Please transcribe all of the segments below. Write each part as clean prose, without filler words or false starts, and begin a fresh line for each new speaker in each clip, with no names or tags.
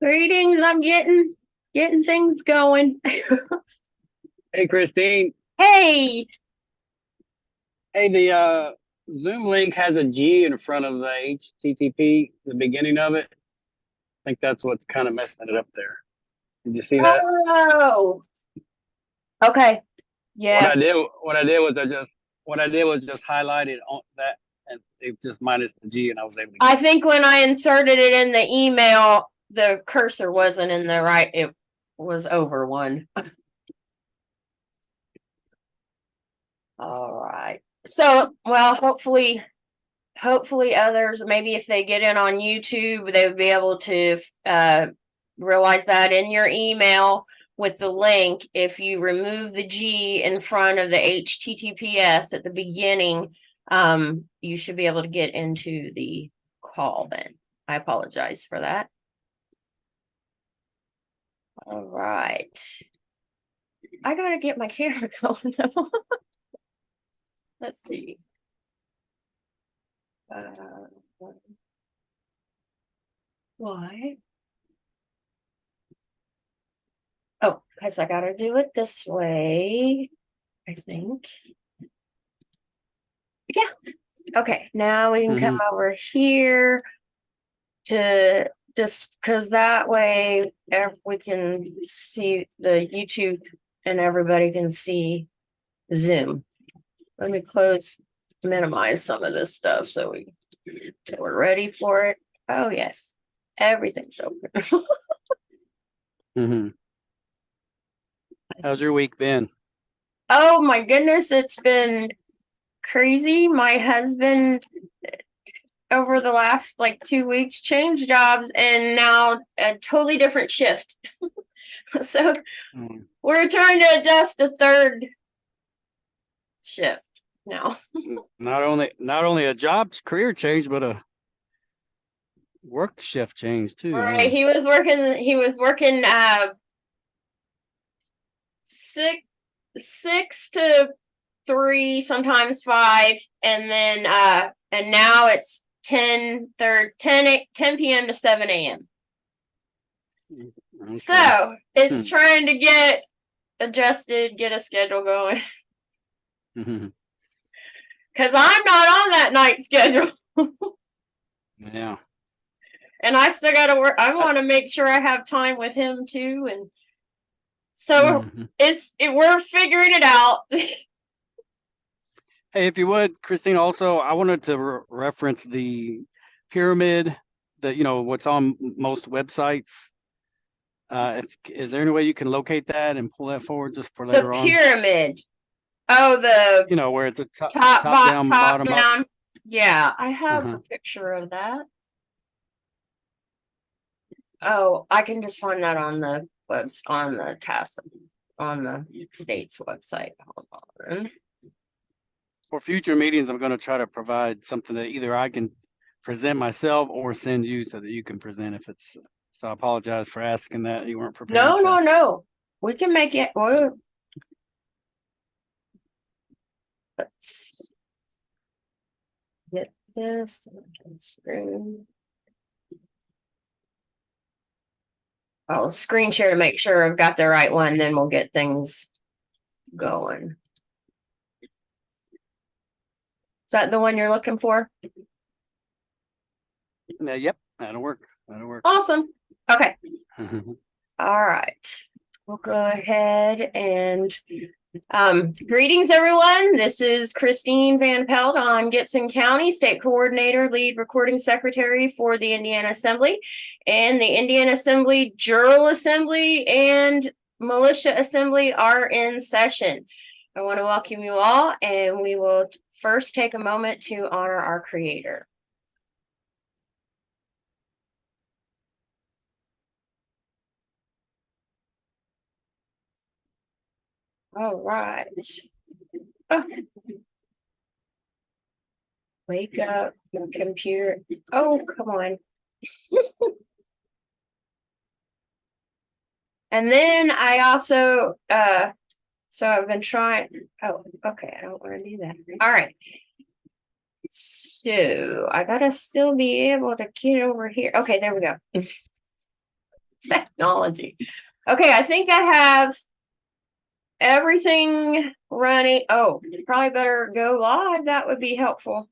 Greetings. I'm getting things going.
Hey, Christine.
Hey.
Hey, the Zoom link has a G in front of the HTTP, the beginning of it. I think that's what's kind of messing it up there. Did you see that?
Oh. Okay.
What I
Yes.
did, what I did was what I did was just highlighted on that, and it just minus the G, and I was able to
I
get
think when I inserted it in the email, the cursor wasn't in the right. It was over one. All right. So, well, hopefully others, maybe if they get in on YouTube, they would be able to realize that in your email with the link, if you remove the G in front of the HTTPS at the beginning, you should be able to get into the call then. I apologize for that. All right. I got to get my camera going though. Let's see. Why? Oh, because I got to do it this way, I think. Yeah. Okay, now we can come
it.
over here to just because that way we can see the YouTube and everybody can see Zoom. Let me minimize some of this stuff so we're ready for it. Oh yes, everything's open.
Hmm. How's your week been?
Oh my goodness, it's been crazy. My husband over the last like 2 weeks changed jobs and now a totally different shift. So
Mm.
we're trying to adjust the third shift now.
Not only a career change, but a work shift change too,
Right.
huh?
He was working six to three, sometimes five, and then and now it's 10 p.m. to 7 a.m.
Okay.
So it's trying to get adjusted, get a schedule going.
Hmm.
Because I'm not on that night schedule.
Yeah.
And I still got to work. I want to make sure I have time with him too. And so
Hmm.
we're figuring it out.
Hey, if you would, Christine, also, I wanted to reference the pyramid that, what's on most websites. Is there any way you can locate that and pull that forward just for
The
later on?
pyramid. Oh, the
Where it's a top down,
top
bottom up.
down. Yeah, I have
Uh-huh.
a picture of that. Oh, I can just find that on the task on the state's website. Hold on.
For future meetings, I'm going to try to provide something that either I can present myself or send you so that you can present if it's. So I apologize for asking that. You weren't prepared
No,
to.
no, no. We can make it. Let's get this screen. I'll screen share to make sure I've got the right one. Then we'll get things going. Is that the one you're looking for?
Yep, that'll work. That'll work.
Awesome. Okay.
Mhm.
All right. We'll go ahead and greetings, everyone. This is Christine Van Pelt on Gibson County, State Coordinator, Lead Recording Secretary for the Indiana Assembly, and the Indiana Assembly, Jural Assembly, and Militia Assembly are in session. I want to welcome you all, and we will first take a moment to honor our Creator. All right. Oh, wake up, my computer. Oh, come on. And then I also so I've been trying. Oh, okay, I don't want to do that. All right. So I gotta still be able to get over here. Okay, there we go. Technology. Okay, I think I have everything running. Oh, you probably better go live. That would be helpful.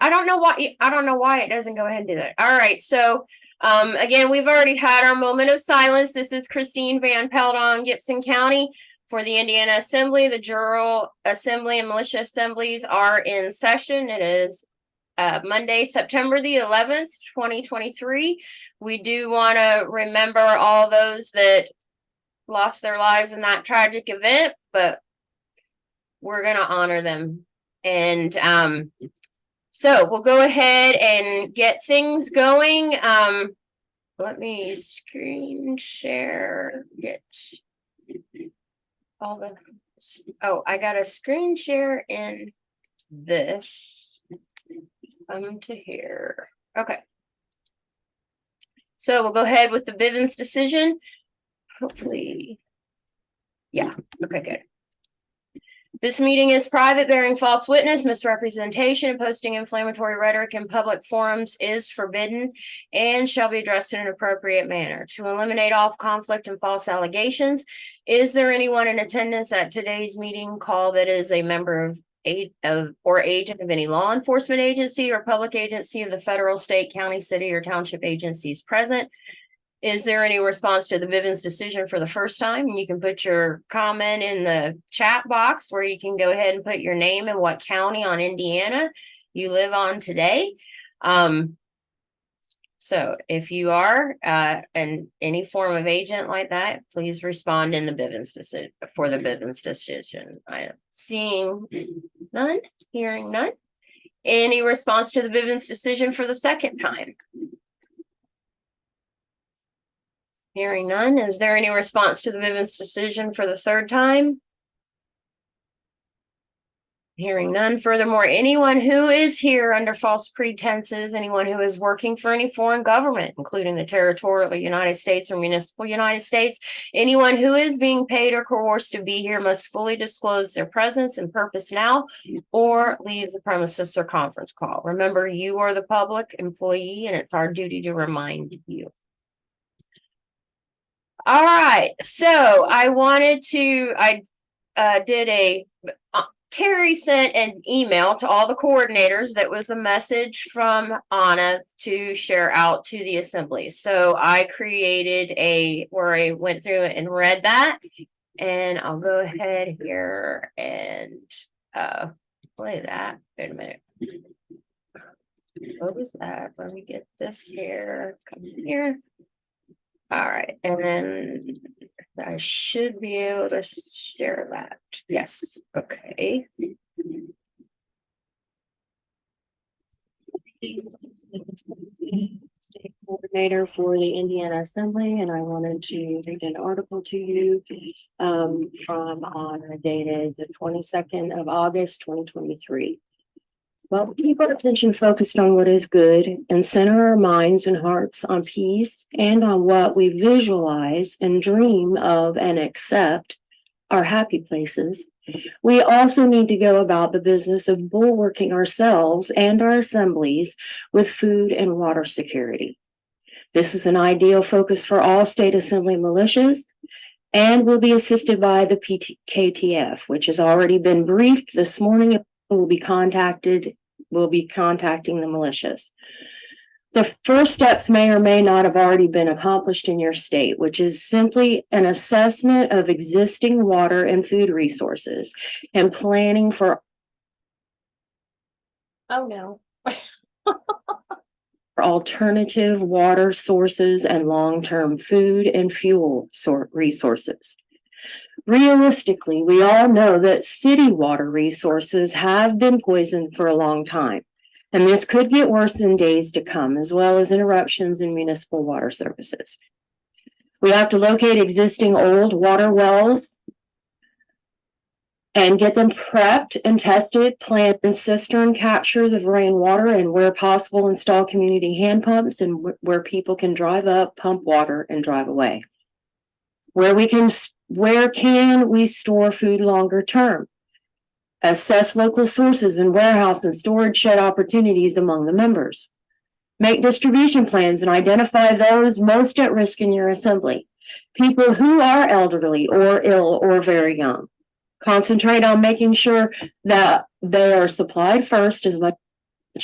I don't know why it doesn't go ahead and do that. All right, so again, we've already had our moment of silence. This is Christine Van Pelt on Gibson County for the Indiana Assembly. The Jural Assembly and Militia Assemblies are in session. It is Monday, September the 11th, 2023. We do want to remember all those that lost their lives in that tragic event, but we're going to honor them. And so we'll go ahead and get things going. Let me screen share, get all the, oh, I got a screen share in this. Come to here. Okay. So we'll go ahead with the Bivens decision. Hopefully. Yeah. Okay, good. This meeting is private, bearing false witness, misrepresentation, and posting inflammatory rhetoric in public forums is forbidden and shall be addressed in an appropriate manner. To eliminate all conflict and false allegations, is there anyone in attendance at today's meeting call that is a member or agent of any law enforcement agency or public agency of the federal, state, county, city, or township agencies present? Is there any response to the Bivens decision for the first time? And you can put your comment in the chat box where you can go ahead and put your name and what county on Indiana you live on today. So if you are in any form of agent like that, please respond in the Bivens decision for the Bivens decision. I am seeing none, hearing none. Any response to the Bivens decision for the second time? Hearing none. Is there any response to the Bivens decision for the third time? Hearing none. Furthermore, anyone who is here under false pretenses, anyone who is working for any foreign government, including the territorial United States or municipal United States, anyone who is being paid or coerced to be here must fully disclose their presence and purpose now or leave the premises or conference call. Remember, you are the public employee and it's our duty to remind you. All right, so Terry sent an email to all the coordinators that was a message from Anna to share out to the assembly. So I created where I went through and read that, and I'll go ahead here and play that. Wait a minute. What was that? Let me get this here. Come here. All right, and then I should be able to share that. Yes, okay. State coordinator for the Indiana Assembly, and I wanted to read an article to you from Honor dated the 22nd of August, 2023. Well, we keep our attention focused on what is good and center our minds and hearts on peace and on what we visualize and dream of and accept our happy places. We also need to go about the business of bulwarking ourselves and our assemblies with food and water security. This is an ideal focus for all state assembly militias and will be assisted by the KTF, which has already been briefed this morning. Will be contacting the militias. The first steps may or may not have already been accomplished in your state, which is simply an assessment of existing water and food resources and planning for alternative water sources and long-term food and fuel resources. Realistically, we all know that city water resources have been poisoned for a long time, and this could get worse in days to come, as well as interruptions in municipal water services. We have to locate existing old water wells and get them prepped and tested, plan cistern captures of rainwater, and where possible, install community hand pumps and where people can drive up, pump water, and drive away. Where can we store food longer term? Assess local sources and warehouse and storage shed opportunities among the members. Make distribution plans and identify those most at risk in your assembly. People who are elderly or ill or very young. Concentrate on making sure that they are supplied first as much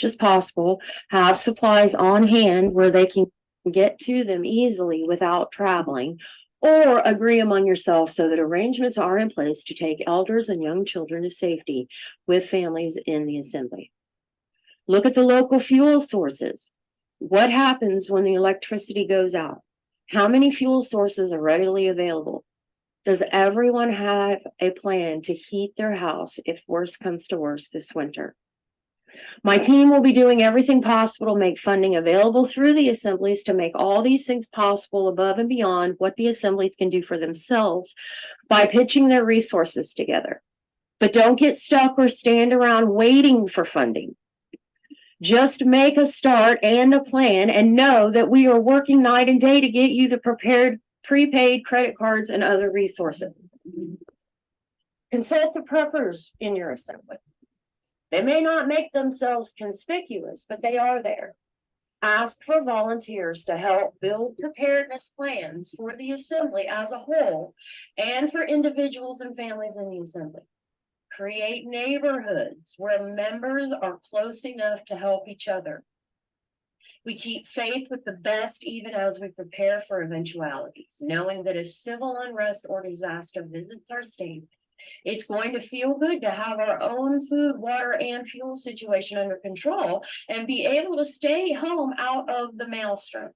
as possible. Have supplies on hand where they can get to them easily without traveling, or agree among yourselves so that arrangements are in place to take elders and young children to safety with families in the assembly. Look at the local fuel sources. What happens when the electricity goes out? How many fuel sources are readily available? Does everyone have a plan to heat their house if worse comes to worse this winter? My team will be doing everything possible to make funding available through the assemblies to make all these things possible above and beyond what the assemblies can do for themselves by pitching their resources together. But don't get stuck or stand around waiting for funding. Just make a start and a plan and know that we are working night and day to get you the prepaid credit cards and other resources. Consult the preppers in your assembly. They may not make themselves conspicuous, but they are there. Ask for volunteers to help build preparedness plans for the assembly as a whole and for individuals and families in the assembly. Create neighborhoods where members are close enough to help each other. We keep faith with the best even as we prepare for eventualities, knowing that if civil unrest or disaster visits our state, it's going to feel good to have our own food, water, and fuel situation under control and be able to stay home out of the maelstrom.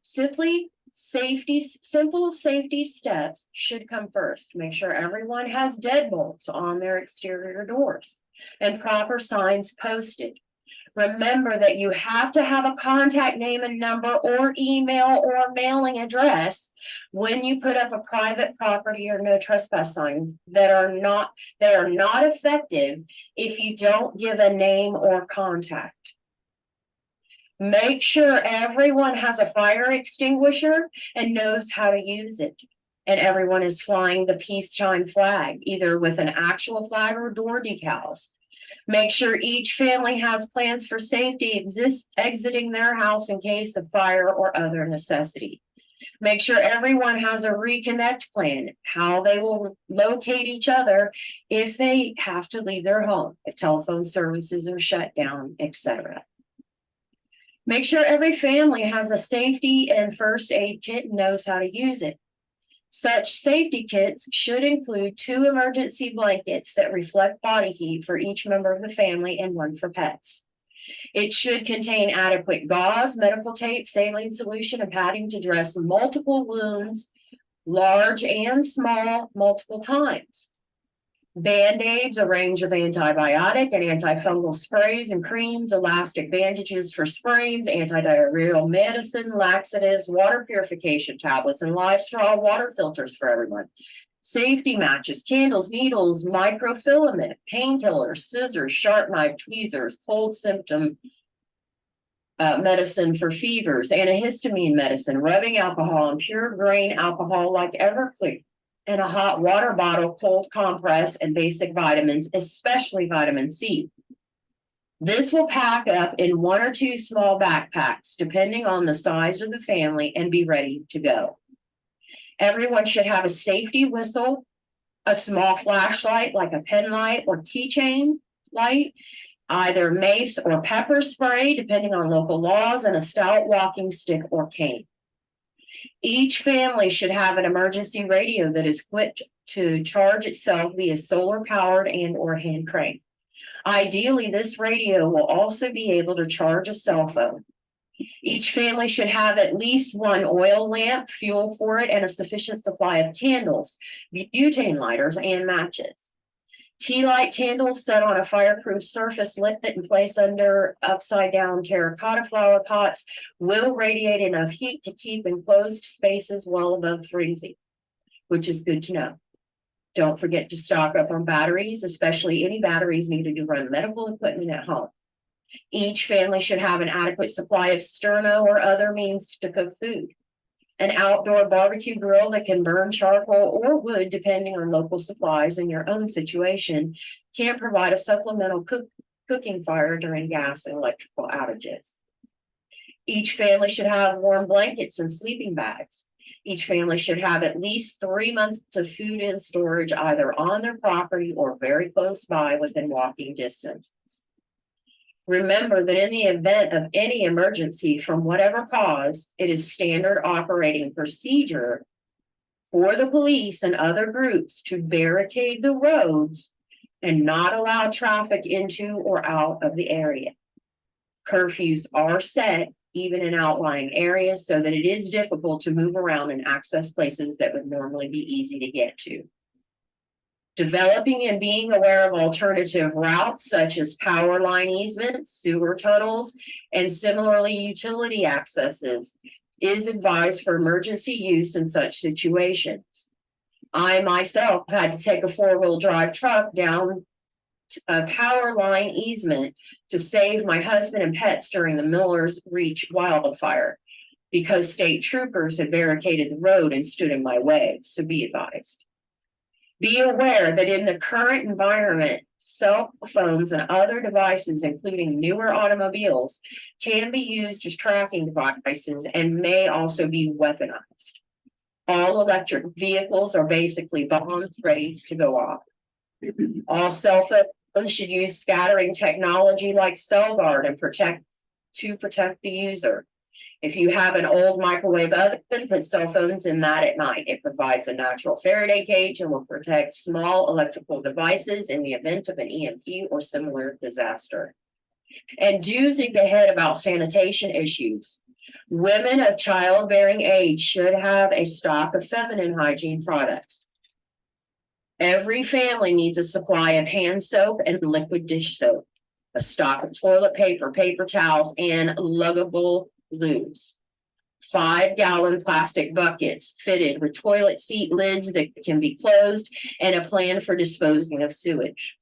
Simple safety steps should come first. Make sure everyone has deadbolts on their exterior doors and proper signs posted. Remember that you have to have a contact name and number or email or mailing address when you put up a private property or no trespass signs that are not effective if you don't give a name or contact. Make sure everyone has a fire extinguisher and knows how to use it. And everyone is flying the peacetime flag, either with an actual flag or door decals. Make sure each family has plans for safety exiting their house in case of fire or other necessity. Make sure everyone has a reconnect plan, how they will locate each other if they have to leave their home, if telephone services are shut down, etc. Make sure every family has a safety and first aid kit and knows how to use it. Such safety kits should include 2 emergency blankets that reflect body heat for each member of the family and 1 for pets. It should contain adequate gauze, medical tape, saline solution, and padding to dress multiple wounds, large and small, multiple times. Band-aids, a range of antibiotic and antifungal sprays and creams, elastic bandages for sprains, antidiarrheal medicine, laxatives, water purification tablets, and live straw water filters for everyone. Safety matches, candles, needles, microfilament, painkillers, scissors, sharp knife, tweezers, cold symptom medicine for fevers, antihistamine medicine, rubbing alcohol, and pure grain alcohol like Everclear, and a hot water bottle, cold compress, and basic vitamins, especially vitamin C. This will pack up in 1 or 2 small backpacks, depending on the size of the family, and be ready to go. Everyone should have a safety whistle, a small flashlight like a pen light or keychain light, either mace or pepper spray, depending on local laws, and a stout walking stick or cane. Each family should have an emergency radio that is equipped to charge itself via solar powered and or hand crank. Ideally, this radio will also be able to charge a cell phone. Each family should have at least 1 oil lamp, fuel for it, and a sufficient supply of candles, butane lighters, and matches. Tea light candles set on a fireproof surface lit in place under upside down terracotta flower pots will radiate enough heat to keep enclosed spaces well above freezing, which is good to know. Don't forget to stock up on batteries, especially any batteries needed to run medical equipment at home. Each family should have an adequate supply of sterno or other means to cook food. An outdoor barbecue grill that can burn charcoal or wood, depending on local supplies and your own situation, can provide a supplemental cooking fire during gas and electrical outages. Each family should have warm blankets and sleeping bags. Each family should have at least 3 months of food in storage, either on their property or very close by within walking distance. Remember that in the event of any emergency from whatever cause, it is standard operating procedure for the police and other groups to barricade the roads and not allow traffic into or out of the area. Curfews are set even in outlying areas so that it is difficult to move around and access places that would normally be easy to get to. Developing and being aware of alternative routes such as power line easements, sewer tunnels, and similarly utility accesses is advised for emergency use in such situations. I myself had to take a 4-wheel drive truck down a power line easement to save my husband and pets during the Miller's Reach wildfire because state troopers had barricaded the road and stood in my way, so be advised. Be aware that in the current environment, cell phones and other devices, including newer automobiles, can be used as tracking devices and may also be weaponized. All electric vehicles are basically bombs ready to go off. All cell phones should use scattering technology like CellGuard and protect the user. If you have an old microwave oven, put cell phones in that at night. It provides a natural Faraday cage and will protect small electrical devices in the event of an EMP or similar disaster. And do think ahead about sanitation issues. Women of childbearing age should have a stock of feminine hygiene products. Every family needs a supply of hand soap and liquid dish soap, a stock of toilet paper, paper towels, and luggable lubes. 5-gallon plastic buckets fitted with toilet seat lids that can be closed, and a plan for disposing of sewage.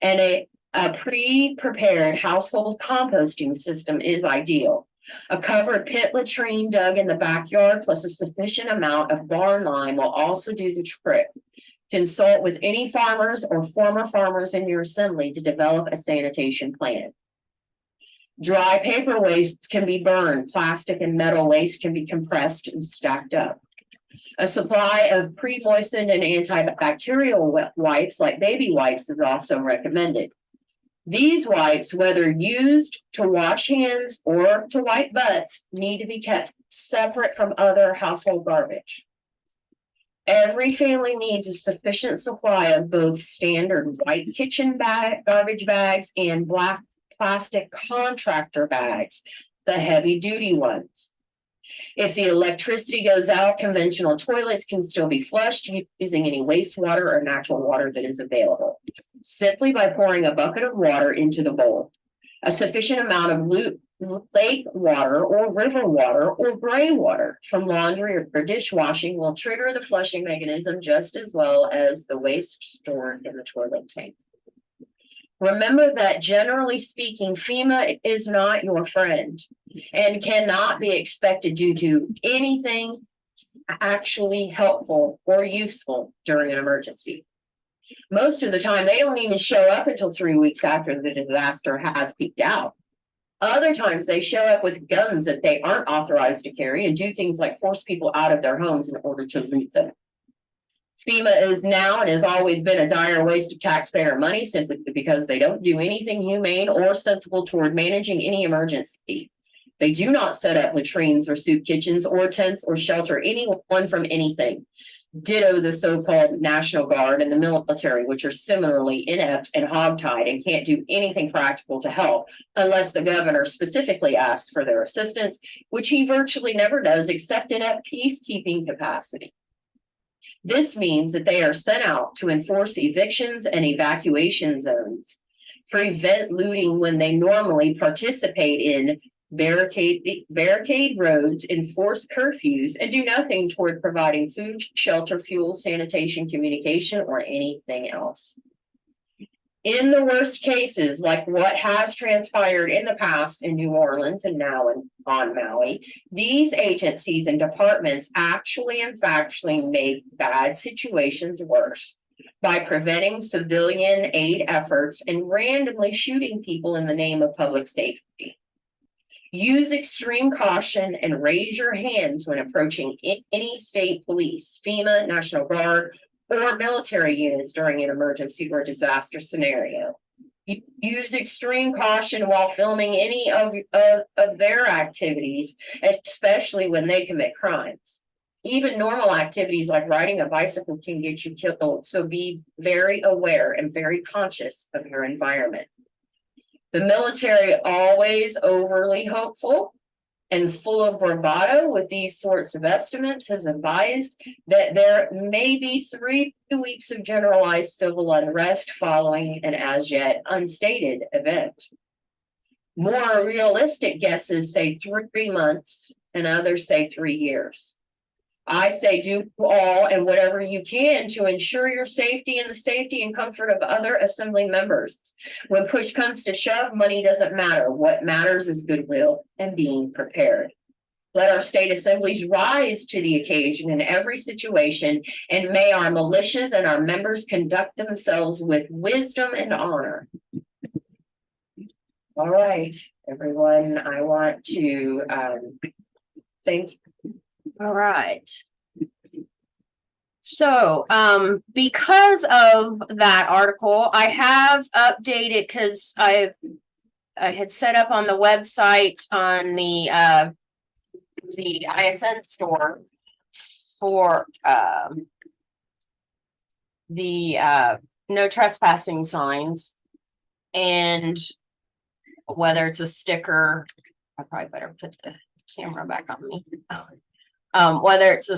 And a pre-prepared household composting system is ideal. A covered pit latrine dug in the backyard plus a sufficient amount of barn lime will also do the trick. Consult with any farmers or former farmers in your assembly to develop a sanitation plan. Dry paper waste can be burned. Plastic and metal waste can be compressed and stacked up. A supply of pre-moistened and antibacterial wipes like baby wipes is also recommended. These wipes, whether used to wash hands or to wipe butts, need to be kept separate from other household garbage. Every family needs a sufficient supply of both standard white kitchen garbage bags and black plastic contractor bags, the heavy duty ones. If the electricity goes out, conventional toilets can still be flushed using any wastewater or natural water that is available, simply by pouring a bucket of water into the bowl. A sufficient amount of lake water or river water or gray water from laundry or dishwashing will trigger the flushing mechanism just as well as the waste stored in the toilet tank. Remember that generally speaking, FEMA is not your friend and cannot be expected to do anything actually helpful or useful during an emergency. Most of the time, they don't even show up until 3 weeks after the disaster has peaked out. Other times, they show up with guns that they aren't authorized to carry and do things like force people out of their homes in order to loot them. FEMA is now and has always been a dire waste of taxpayer money simply because they don't do anything humane or sensible toward managing any emergency. They do not set up latrines or soup kitchens or tents or shelter anyone from anything. Ditto the so-called National Guard and the military, which are similarly inept and hogtied and can't do anything practical to help unless the governor specifically asks for their assistance, which he virtually never does except in a peacekeeping capacity. This means that they are sent out to enforce evictions and evacuation zones, prevent looting when they normally participate in barricade roads, enforce curfews, and do nothing toward providing food, shelter, fuel, sanitation, communication, or anything else. In the worst cases, like what has transpired in the past in New Orleans and now on Maui, these agencies and departments actually and factually make bad situations worse by preventing civilian aid efforts and randomly shooting people in the name of public safety. Use extreme caution and raise your hands when approaching any state police, FEMA, National Guard, or military units during an emergency or disaster scenario. Use extreme caution while filming any of their activities, especially when they commit crimes. Even normal activities like riding a bicycle can get you killed, so be very aware and very conscious of your environment. The military always overly hopeful and full of bravado with these sorts of estimates has advised that there may be 3 weeks of generalized civil unrest following an as yet unstated event. More realistic guesses say 3 months and others say 3 years. I say do all and whatever you can to ensure your safety and the safety and comfort of other assembly members. When push comes to shove, money doesn't matter. What matters is goodwill and being prepared. Let our state assemblies rise to the occasion in every situation, and may our militias and our members conduct themselves with wisdom and honor. All right, everyone, I want to thank you. All right. So, because of that article, I have updated because I had set up on the website on the ISN store for the no trespassing signs, and whether it's a sticker, I probably better put the camera back on me. Whether it's a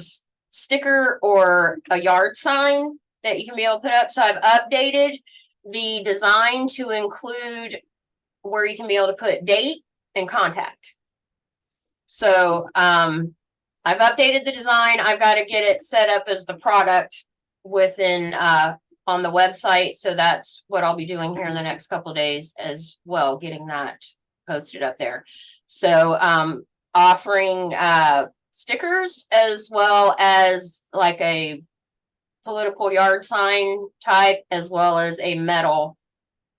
sticker or a yard sign that you can be able to put up. So I've updated the design to include where you can be able to put date and contact. So I've updated the design. I've got to get it set up as the product within on the website. So that's what I'll be doing here in the next couple of days as well, getting that posted up there. So offering stickers as well as like a political yard sign type, as well as a metal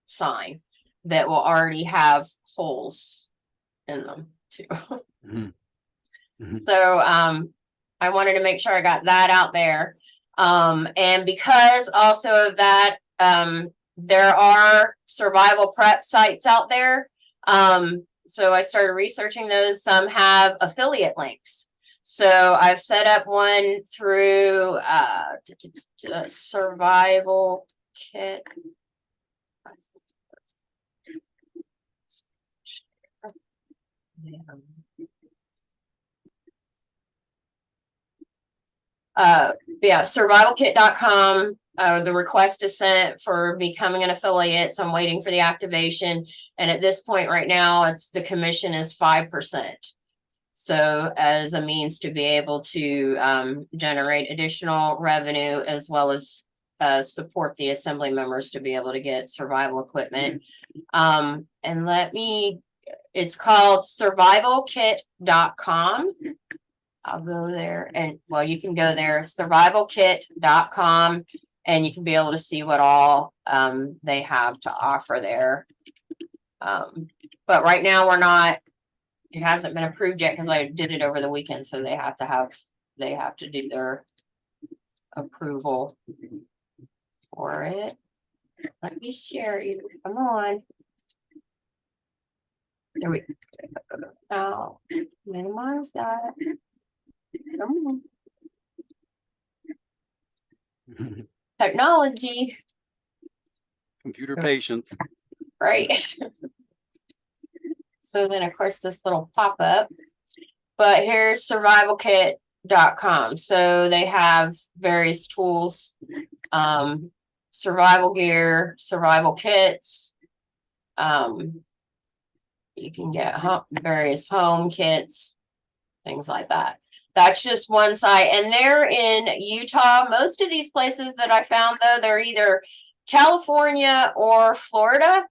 sign that will already have holes in them too. Mm-hmm. Mm-hmm. So I wanted to make sure I got that out there. And because also of that, there are survival prep sites out there. So I started researching those. Some have affiliate links. So I've set up one through Survival Kit. Yeah, survivalkit.com. The request is sent for becoming an affiliate. So I'm waiting for the activation. And at this point right now, it's the commission is 5%. So as a means to be able to generate additional revenue, as well as support the assembly members to be able to get survival equipment. And it's called survivalkit.com. I'll go there and you can go there, survivalkit.com, and you can be able to see what all they have to offer there. But right now it hasn't been approved yet because I did it over the weekend. So they have to do their approval for it. Let me share you. Come on. There we go. Now, minimize that. Come on. Technology.
Computer patience.
Right. So then, of course, this little pop-up. But here's survivalkit.com. So they have various tools, survival gear, survival kits. You can get various home kits, things like that. That's just one site. And they're in Utah. Most of these places that I found, though, they're either California or Florida.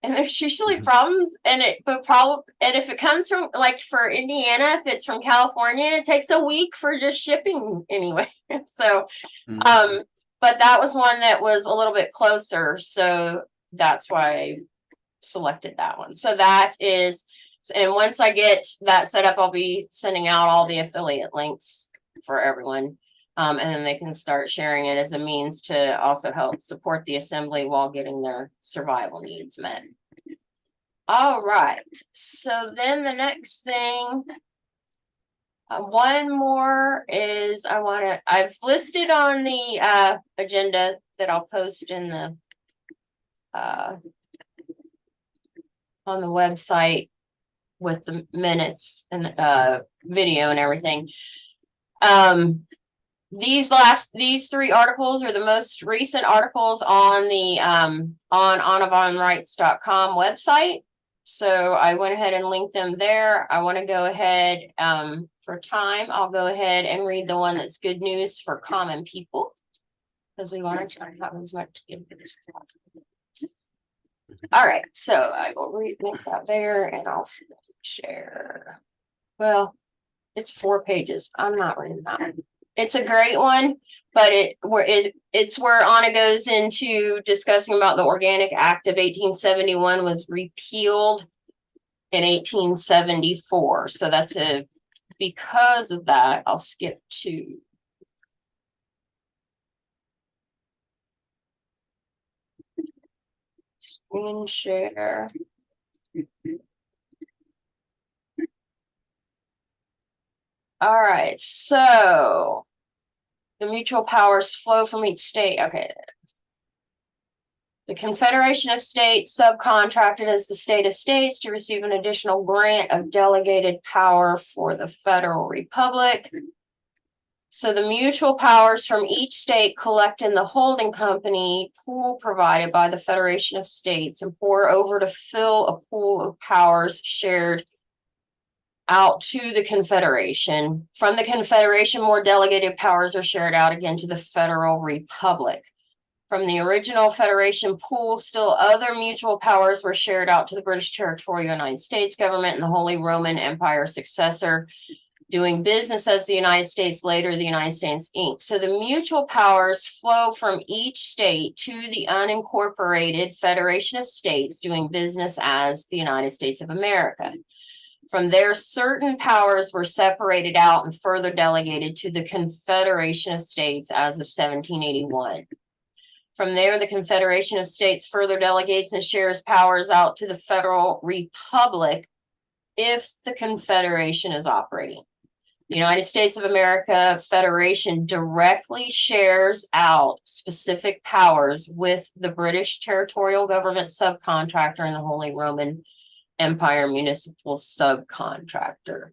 And there's usually problems if it comes from, like, for Indiana, if it's from California, it takes a week for just shipping anyway. So, but that was one that was a little bit closer. So that's why I selected that one. So that is, and once I get that set up, I'll be sending out all the affiliate links for everyone. And then they can start sharing it as a means to also help support the assembly while getting their survival needs met. All right, so then the next thing, one more is I've listed on the agenda that I'll post in the on the website with the minutes and video and everything. These three articles are the most recent articles on the on onavonrights.com website. So I went ahead and linked them there. I want to go ahead for time. I'll go ahead and read the one that's good news for common people, because we want to try to have as much to give this as possible. All right, so I will link that there and I'll share. Well, it's 4 pages. I'm not reading that. It's a great one, but it's where Anna goes into discussing about the Organic Act of 1871 was repealed in 1874. So that's because of that, I'll skip to screen share. All right, so the mutual powers flow from each state. Okay. The Confederation of States subcontracted as the state of states to receive an additional grant of delegated power for the federal republic. So the mutual powers from each state collect in the holding company pool provided by the Federation of States and pour over to fill a pool of powers shared out to the Confederation. From the Confederation, more delegated powers are shared out again to the Federal Republic. From the original Federation pool, still other mutual powers were shared out to the British Territorial United States government and the Holy Roman Empire successor, doing business as the United States, later the United States Inc. So the mutual powers flow from each state to the unincorporated Federation of States, doing business as the United States of America. From there, certain powers were separated out and further delegated to the Confederation of States as of 1781. From there, the Confederation of States further delegates and shares powers out to the Federal Republic if the Confederation is operating. The United States of America Federation directly shares out specific powers with the British territorial government subcontractor and the Holy Roman Empire municipal subcontractor.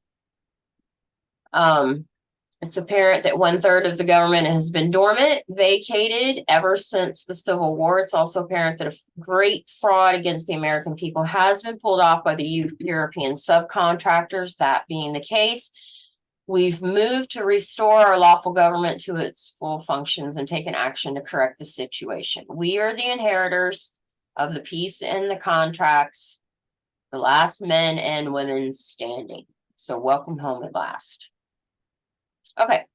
It's apparent that 1/3 of the government has been dormant, vacated ever since the Civil War. It's also apparent that a great fraud against the American people has been pulled off by the European subcontractors. That being the case, we've moved to restore our lawful government to its full functions and taken action to correct the situation. We are the inheritors of the peace and the contracts, the last men and women standing. So welcome home at last. Okay.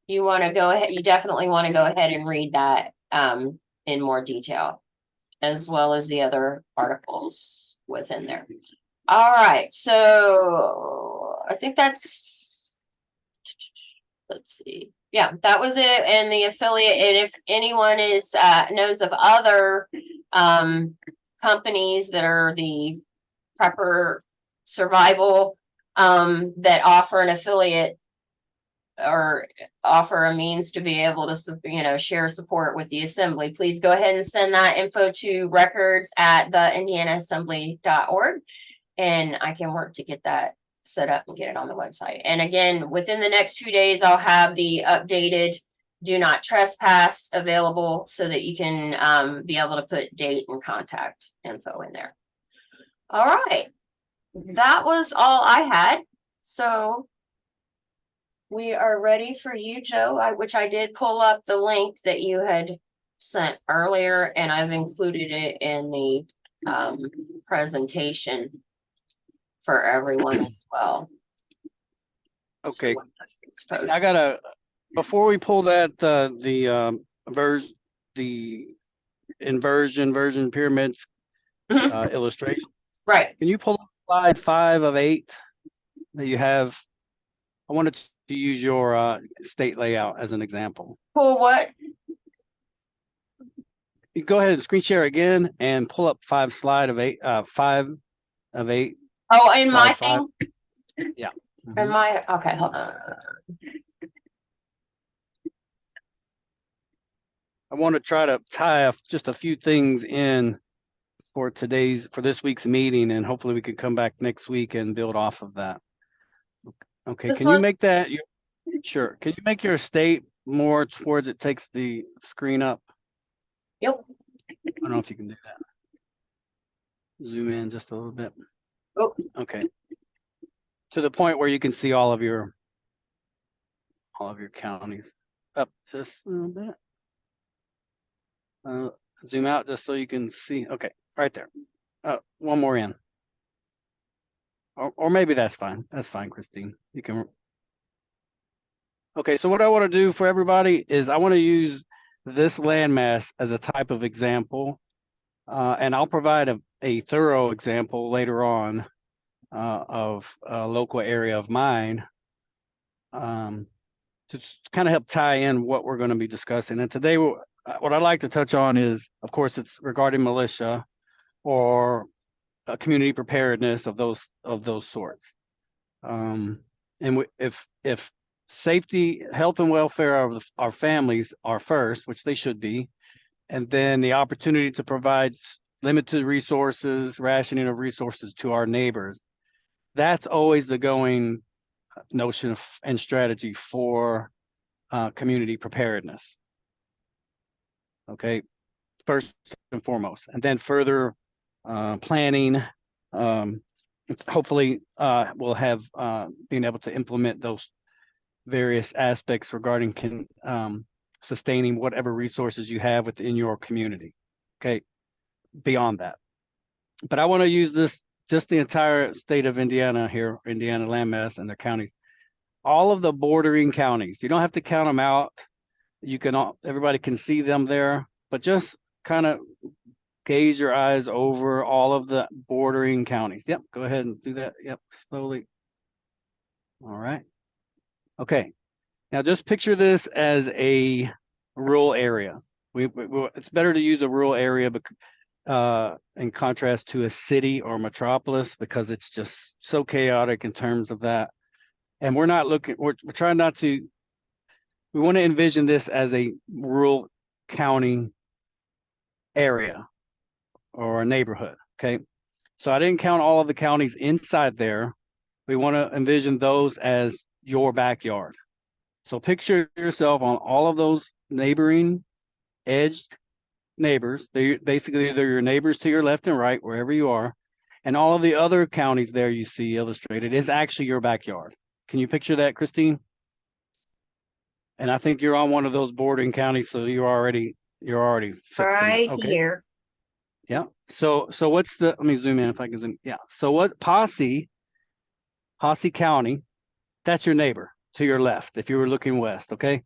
You want to go ahead, you definitely want to go ahead and read that in more detail, as well as the other articles within there. All right, so I think that's, let's see. Yeah, that was it. And the affiliate, and if anyone is knows of other companies that are the prepper survival that offer an affiliate or offer a means to be able to, share support with the assembly, please go ahead and send that info to records@theindianaassembly.org, and I can work to get that set up and get it on the website. And again, within the next 2 days, I'll have the updated do not trespass available so that you can be able to put date and contact info in there. All right, that was all I had. So we are ready for you, Joe, which I did pull up the link that you had sent earlier, and I've included it in the presentation for everyone as well.
Okay,
So
I gotta, before we pull that, the inversion pyramids,
Mhm.
illustration.
Right.
Can you pull up slide 5 of 8 that you have? I wanted to use your state layout as an example.
Cool. What?
You go ahead and screen share again and pull up 5 of 8.
Oh, in my
Slide 5.
thing?
Yeah.
In my, okay, hold on.
I want to try to tie just a few things in for this week's meeting, and hopefully we can come back next week and build off of that. Okay,
This
can you
one?
make that sure? Can you make your state more towards it takes the screen up?
Yep.
I don't know if you can do that. Zoom in just a little bit.
Oh,
Okay. To the point where you can see all of your counties. Up just a little bit. Zoom out just so you can see. Okay, right there. One more in. Or maybe that's fine. That's fine, Christine. You can. Okay, so what I want to do for everybody is I want to use this landmass as a type of example, and I'll provide a thorough example later on of a local area of mine to kind of help tie in what we're going to be discussing. And today, what I'd like to touch on is, of course, it's regarding militia or community preparedness of those sorts. And if safety, health, and welfare of our families are first, which they should be, and then the opportunity to provide limited resources, rationing of resources to our neighbors, that's always the going notion and strategy for community preparedness. Okay, first and foremost, and then further planning. Hopefully, we'll have being able to implement those various aspects regarding sustaining whatever resources you have within your community. Okay, beyond that. But I want to use just the entire state of Indiana here, Indiana landmass and their counties, all of the bordering counties. You don't have to count them out. You can everybody can see them there, but just kind of gaze your eyes over all of the bordering counties. Yep, go ahead and do that. Yep, slowly. All right. Okay. Now just picture this as a rural area. It's better to use a rural area in contrast to a city or metropolis because it's just so chaotic in terms of that. And we're trying not to, we want to envision this as a rural county area or a neighborhood. Okay. So I didn't count all of the counties inside there. We want to envision those as your backyard. So picture yourself on all of those neighboring edged neighbors. They're your neighbors to your left and right, wherever you are. And all of the other counties there you see illustrated is actually your backyard. Can you picture that, Christine? And I think you're on one of those bordering counties, so you're already fixed
right
okay.
here.
Yeah. So what's let me zoom in if I can zoom. Yeah. So what Posse County, that's your neighbor to your left if you were looking west, okay?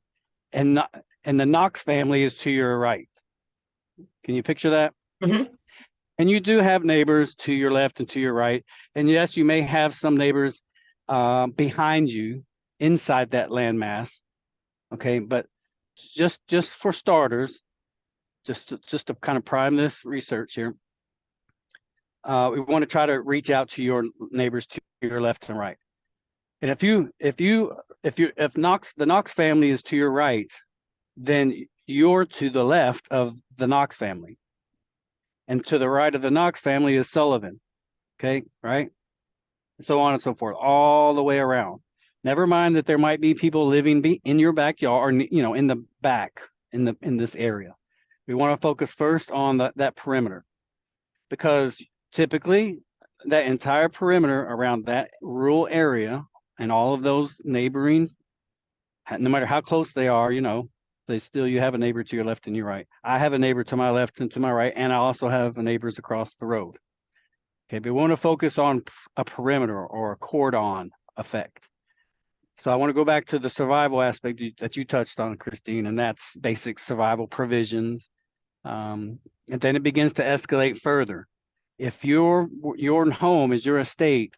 And the Knox family is to your right. Can you picture that?
Mm-hmm.
And you do have neighbors to your left and to your right. And yes, you may have some neighbors behind you inside that landmass. Okay, but just for starters, just to kind of prime this research here, we want to try to reach out to your neighbors to your left and right. And if the Knox family is to your right, then you're to the left of the Knox family. And to the right of the Knox family is Sullivan. Okay, right? So on and so forth, all the way around. Never mind that there might be people living in your backyard or in the back in this area. We want to focus first on that perimeter because typically that entire perimeter around that rural area and all of those neighboring, no matter how close they are, you have a neighbor to your left and your right. I have a neighbor to my left and to my right, and I also have neighbors across the road. Okay, but we want to focus on a perimeter or a cordon effect. So I want to go back to the survival aspect that you touched on, Christine, and that's basic survival provisions. And then it begins to escalate further. If your home is your estate,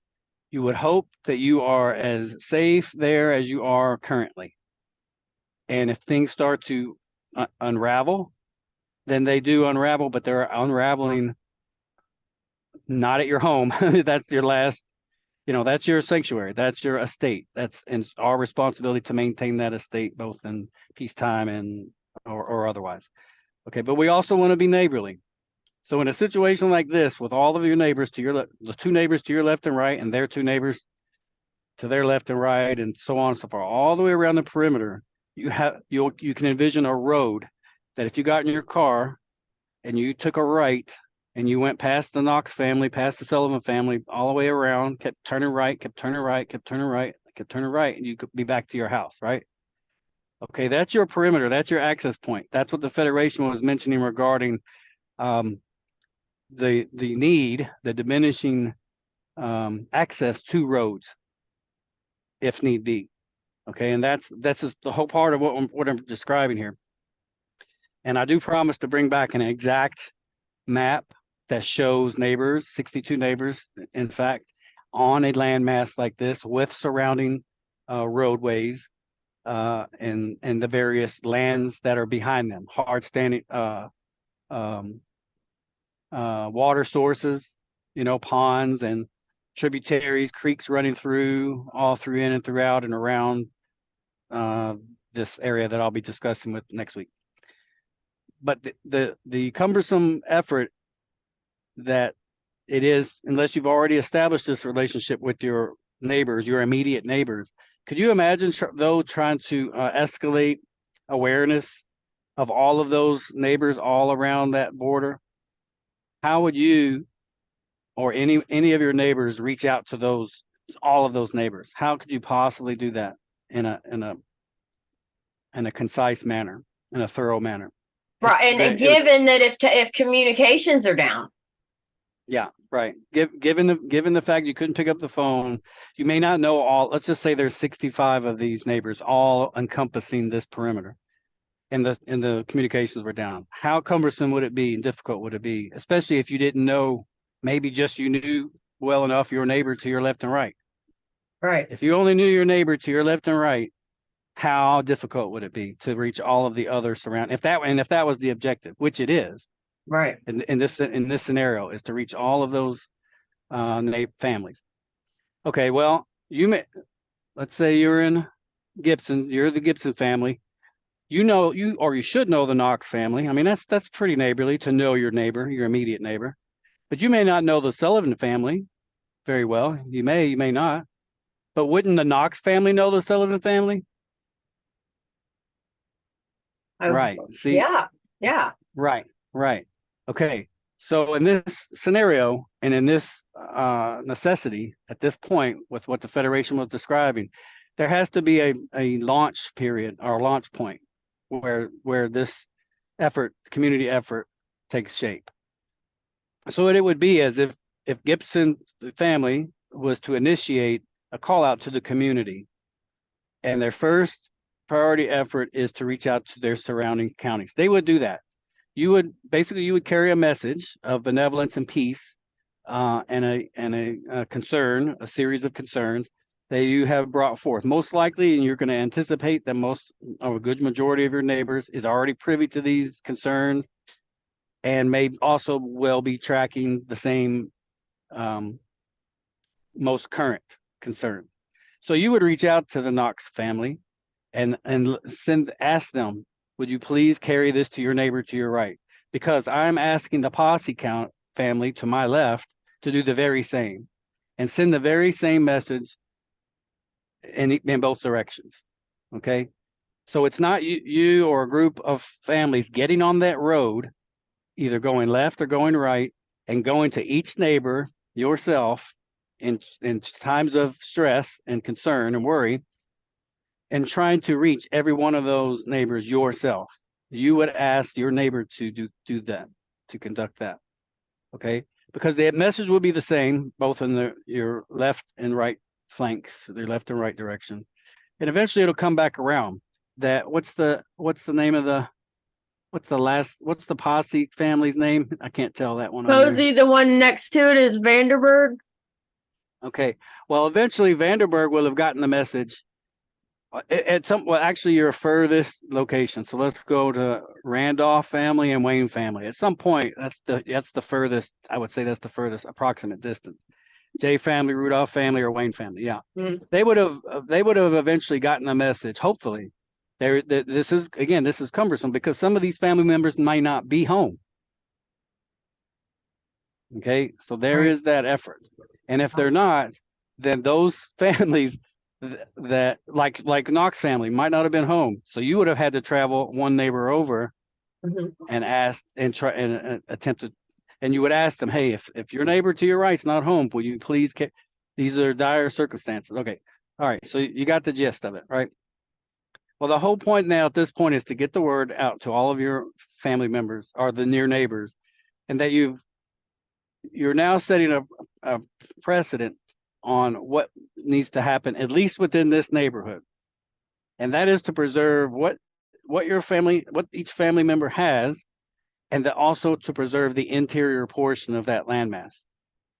you would hope that you are as safe there as you are currently. And if things start to unravel, then they do unravel, but they're unraveling not at your home. That's your last, that's your sanctuary. That's your estate. And it's our responsibility to maintain that estate, both in peacetime and or otherwise. Okay, but we also want to be neighborly. So in a situation like this, with all of your neighbors to your the two neighbors to your left and right, and their two neighbors to their left and right, and so on and so forth, all the way around the perimeter, you can envision a road that if you got in your car and you took a right and you went past the Knox family, past the Sullivan family, all the way around, kept turning right, kept turning right, kept turning right, kept turning right, and you could be back to your house, right? Okay, that's your perimeter. That's your access point. That's what the Federation was mentioning regarding the diminishing access to roads, if need be. Okay, and that's just the whole part of what I'm describing here. And I do promise to bring back an exact map that shows neighbors, 62 neighbors, in fact, on a landmass like this with surrounding roadways and the various lands that are behind them, hard standing um, water sources, ponds and tributaries, creeks running through, all through in and throughout and around this area that I'll be discussing with next week. But the cumbersome effort that it is, unless you've already established this relationship with your neighbors, your immediate neighbors, could you imagine though trying to escalate awareness of all of those neighbors all around that border? How would you or any of your neighbors reach out to all of those neighbors? How could you possibly do that in a concise manner, in a thorough manner?
Right. And given that if communications are down.
Yeah, right. Given the fact you couldn't pick up the phone, you may not know all. Let's just say there's 65 of these neighbors, all encompassing this perimeter, and the communications were down. How cumbersome would it be and difficult would it be, especially if you didn't know? Maybe just you knew well enough your neighbor to your left and right.
Right.
If you only knew your neighbor to your left and right, how difficult would it be to reach all of the other surrounding? If that was the objective, which it is,
right?
In this scenario, is to reach all of those families. Okay, well, let's say you're in Gibson, you're the Gibson family. You should know the Knox family. I mean, that's pretty neighborly to know your neighbor, your immediate neighbor. But you may not know the Sullivan family very well. You may not. But wouldn't the Knox family know the Sullivan family? Right. See?
Yeah.
Right. Okay. So in this scenario and in this necessity at this point with what the Federation was describing, there has to be a launch period or launch point where this community effort takes shape. So what it would be as if Gibson family was to initiate a call out to the community, and their first priority effort is to reach out to their surrounding counties. They would do that. You would carry a message of benevolence and peace, and a concern, a series of concerns that you have brought forth. Most likely, and you're going to anticipate that most or a good majority of your neighbors is already privy to these concerns, and may also well be tracking the same most current concern. So you would reach out to the Knox family and ask them, would you please carry this to your neighbor to your right? Because I'm asking the posse count family to my left to do the very same and send the very same message in both directions. Okay. So it's not you or a group of families getting on that road, either going left or going right, and going to each neighbor yourself in times of stress and concern and worry, and trying to reach every one of those neighbors yourself. You would ask your neighbor to do that, to conduct that. Okay, because the message will be the same both in your left and right flanks, their left and right direction, and eventually it'll come back around. That what's the name of the what's the posse family's name? I can't tell that one on there.
Posey, the one next to it is Vanderburg.
Okay. Well, eventually Vanderburg will have gotten the message. Well, actually, your furthest location. So let's go to Randolph family and Wayne family. At some point, that's the furthest. I would say that's the furthest approximate distance. J family, Rudolph family, or Wayne family. Yeah,
Mm.
they would have eventually gotten a message. Hopefully, this is cumbersome because some of these family members might not be home. Okay, so there
Right.
is that effort, and if they're not, then those families that like Knox family might not have been home, so you would have had to travel one neighbor over
Mhm.
and ask and try and attempt to, and you would ask them, hey, if your neighbor to your right's not home, will you please? These are dire circumstances. Okay, all right, so you got the gist of it, right? Well, the whole point now at this point is to get the word out to all of your family members or the near neighbors, and that you're now setting a precedent on what needs to happen, at least within this neighborhood. And that is to preserve what each family member has, and also to preserve the interior portion of that landmass,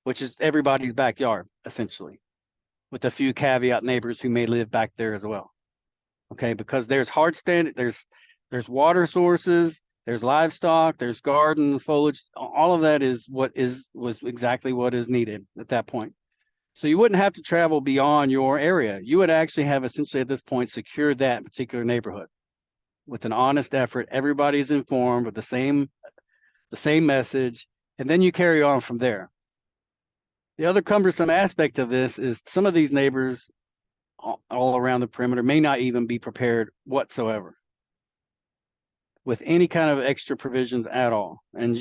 which is everybody's backyard, essentially, with a few caveat neighbors who may live back there as well. Okay, because there's there's water sources, there's livestock, there's gardens, foliage, all of that was exactly what is needed at that point. So you wouldn't have to travel beyond your area. You would actually have essentially at this point secured that particular neighborhood with an honest effort. Everybody's informed with the same message, and then you carry on from there. The other cumbersome aspect of this is some of these neighbors all around the perimeter may not even be prepared whatsoever with any kind of extra provisions at all. And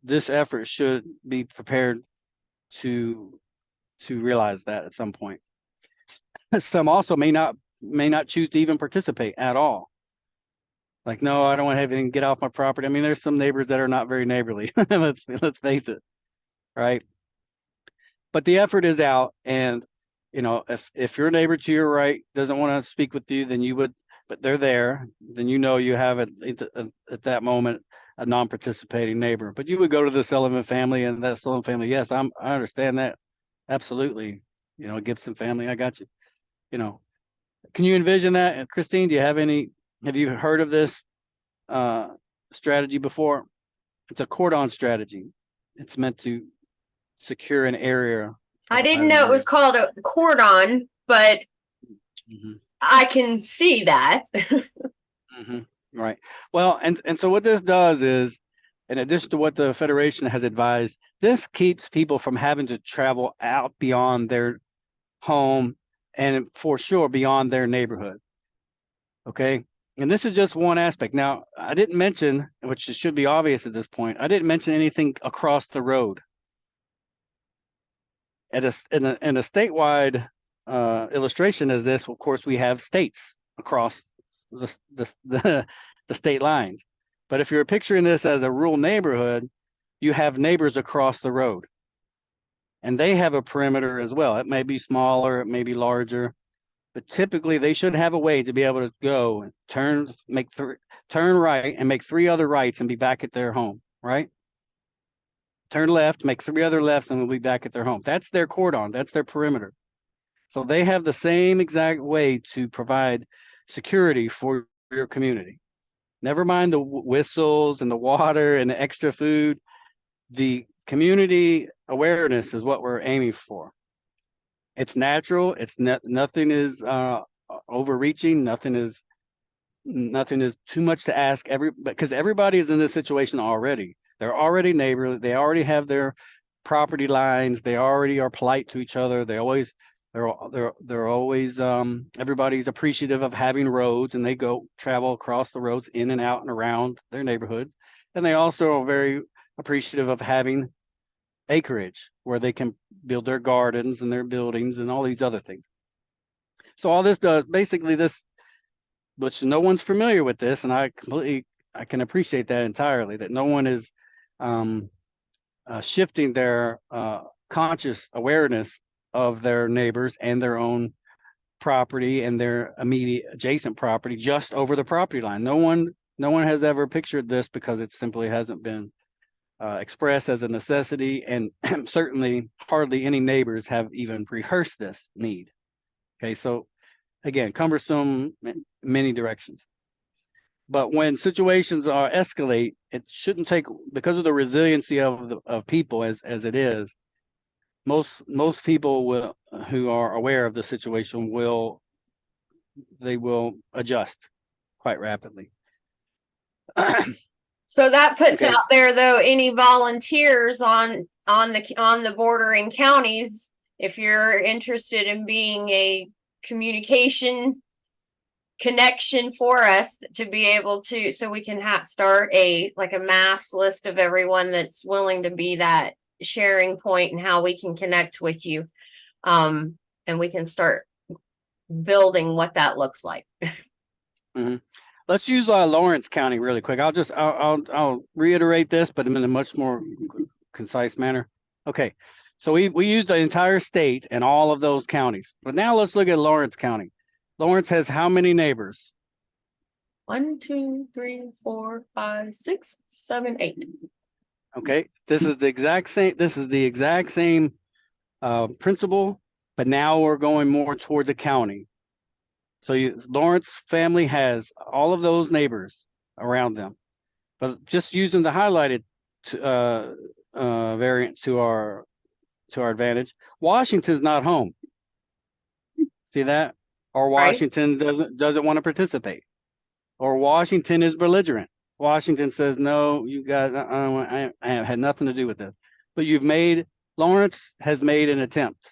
this effort should be prepared to realize that at some point. Some also may not choose to even participate at all. Like, no, I don't want to have anything get off my property. I mean, there's some neighbors that are not very neighborly. Let's face it, right? But the effort is out, and if your neighbor to your right doesn't want to speak with you, then you would, but they're there, then you have at that moment a non-participating neighbor. But you would go to the Sullivan family, and that Sullivan family, yes, I understand that, absolutely. Gibson family, I got you. Can you envision that, Christine? Have you heard of this strategy before? It's a cordon strategy. It's meant to secure an area.
I didn't know it was called a cordon, but I can see that.
Right. Well, and so what this does is, in addition to what the Federation has advised, this keeps people from having to travel out beyond their home and for sure beyond their neighborhood. Okay. And this is just one aspect. Now, I didn't mention, which should be obvious at this point, I didn't mention anything across the road. In a statewide illustration of this, of course, we have states across the state lines. But if you're picturing this as a rural neighborhood, you have neighbors across the road. And they have a perimeter as well. It may be smaller, it may be larger, but typically they should have a way to be able to go and turn right and make 3 other rights and be back at their home, right? Turn left, make 3 other lefts, and we'll be back at their home. That's their cordon, that's their perimeter. So they have the same exact way to provide security for your community. Never mind the whistles and the water and the extra food. The community awareness is what we're aiming for. It's natural. Nothing is overreaching. Nothing is too much to ask. Because everybody is in this situation already. They're already neighborly. They already have their property lines. They already are polite to each other. They're always everybody's appreciative of having roads, and they go travel across the roads in and out and around their neighborhoods. And they also are very appreciative of having acreage where they can build their gardens and their buildings and all these other things. So all this does, basically this, which no one's familiar with this, and I can appreciate that entirely, that no one is shifting their conscious awareness of their neighbors and their own property and their immediate adjacent property just over the property line. No one No one has ever pictured this because it simply hasn't been expressed as a necessity, and certainly hardly any neighbors have even rehearsed this need. Okay, so again, cumbersome in many directions. But when situations are escalate, it shouldn't take, because of the resiliency of people as it is. Most people will, who are aware of the situation, they will adjust quite rapidly.
So that puts
Okay.
out there, though, any volunteers on the bordering counties, if you're interested in being a communication connection for us to be able to, so we can start a mass list of everyone that's willing to be that sharing point and how we can connect with you, and we can start building what that looks like.
Mm-hmm. Let's use Lawrence County really quick. I'll reiterate this, but in a much more concise manner. Okay, so we used the entire state and all of those counties, but now let's look at Lawrence County. Lawrence has how many neighbors?
1, 2, 3, 4, 5, 6, 7, 8.
Okay, this is the exact same. This is the exact same principle, but now we're going more towards a county. So Lawrence family has all of those neighbors around them, but just using the highlighted variant to our advantage. Washington's not home. See that? Or
Right.
Washington doesn't want to participate. Or Washington is belligerent. Washington says, no, you guys, I had nothing to do with this. But Lawrence has made an attempt.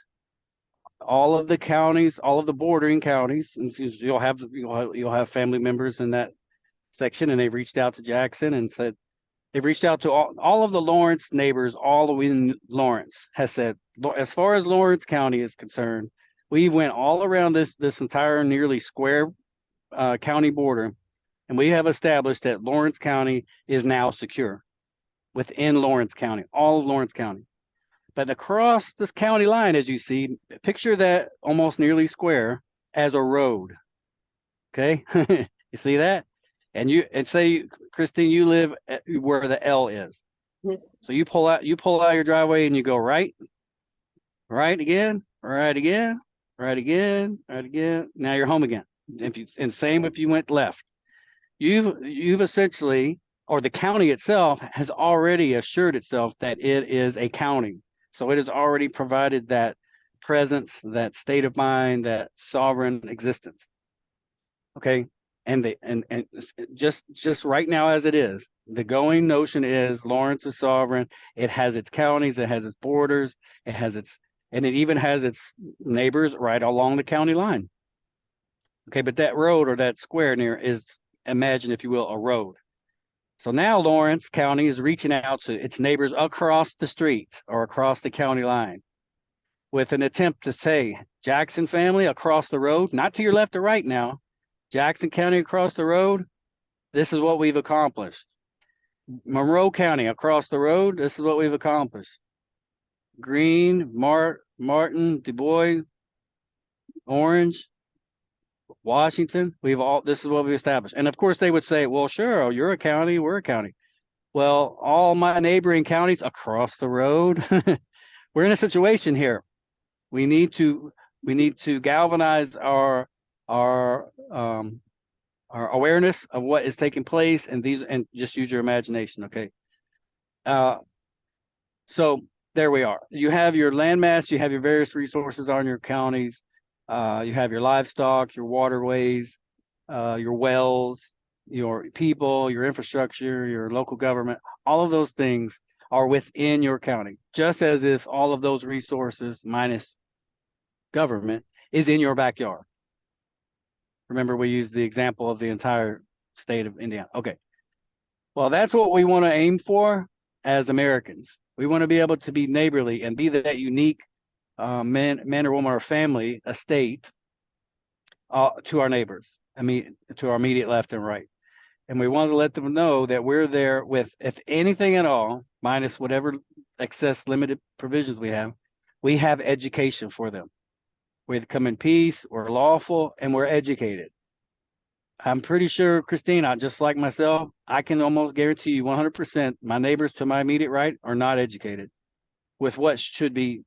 All of the counties, all of the bordering counties, and you'll have family members in that section, and they've reached out to Jackson and said, they've reached out to all of the Lawrence neighbors, all within Lawrence has said, as far as Lawrence County is concerned, we went all around this entire nearly square county border, and we have established that Lawrence County is now secure within Lawrence County, all of Lawrence County. But across this county line, as you see, picture that almost nearly square as a road. Okay, you see that? And say, Christine, you live where the L is. So you pull out your driveway and you go right again, right again, right again, right again. Now you're home again. And same if you went left. You've essentially, or the county itself has already assured itself that it is a county. So it has already provided that presence, that state of mind, that sovereign existence. Okay. And just right now as it is, the going notion is Lawrence is sovereign. It has its counties, it has its borders, and it even has its neighbors right along the county line. Okay, but that road or that square near is, imagine, if you will, a road. So now Lawrence County is reaching out to its neighbors across the street or across the county line with an attempt to say, Jackson family across the road, not to your left or right now, Jackson County across the road, this is what we've accomplished. Monroe County across the road, this is what we've accomplished. Greene, Martin, Du Bois, Orange, Washington, this is what we've established. And of course they would say, well, sure, you're a county, we're a county. Well, all my neighboring counties across the road, we're in a situation here. We need to galvanize our awareness of what is taking place, and just use your imagination. Okay. So there we are. You have your landmass, you have your various resources on your counties, you have your livestock, your waterways, your wells, your people, your infrastructure, your local government. All of those things are within your county, just as if all of those resources minus government is in your backyard. Remember, we used the example of the entire state of Indiana. Okay. Well, that's what we want to aim for as Americans. We want to be able to be neighborly and be that unique man or woman or family, a state to our neighbors. I mean, to our immediate left and right. And we want to let them know that we're there with, if anything at all, minus whatever excess limited provisions we have education for them. We come in peace, we're lawful, and we're educated. I'm pretty sure, Christine, just like myself, I can almost guarantee you 100% my neighbors to my immediate right are not educated with what should be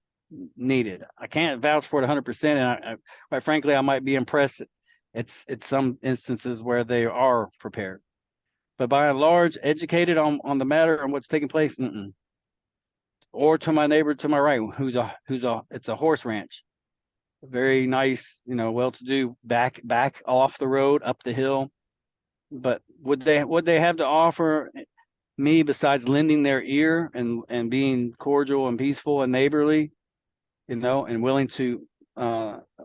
needed. I can't vouch for it 100%, and quite frankly, I might be impressed. It's some instances where they are prepared, but by and large, educated on the matter and what's taking place. Or to my neighbor to my right, it's a horse ranch, very nice, well-to-do, back off the road, up the hill. But would they have to offer me besides lending their ear and being cordial and peaceful and neighborly, and willing to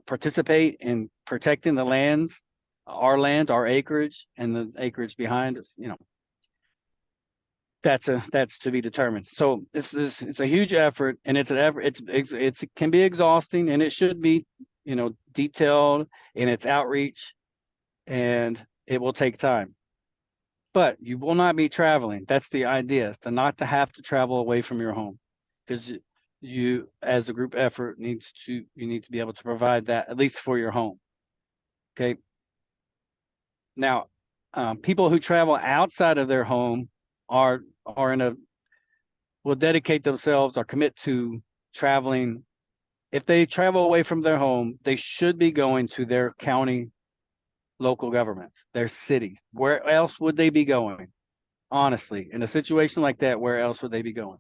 participate in protecting the lands, our acreage, and the acreage behind us? That's to be determined. So it's a huge effort, and it's an effort. It can be exhausting, and it should be, detailed in its outreach, and it will take time. But you will not be traveling. That's the idea, not to have to travel away from your home, because you, as a group effort, you need to be able to provide that at least for your home. Okay. Now, people who travel outside of their home are will dedicate themselves or commit to traveling. If they travel away from their home, they should be going to their county, local governments, their city. Where else would they be going? Honestly, in a situation like that, where else would they be going?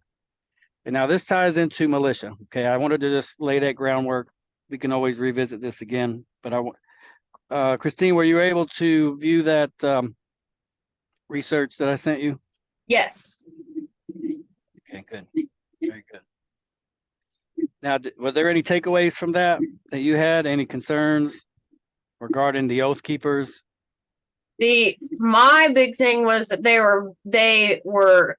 And now this ties into militia. Okay, I wanted to just lay that groundwork. We can always revisit this again, but Christine, were you able to view that research that I sent you?
Yes.
Okay, good. Very good. Now, were there any takeaways from that you had? Any concerns regarding the Oath Keepers?
My big thing was that they were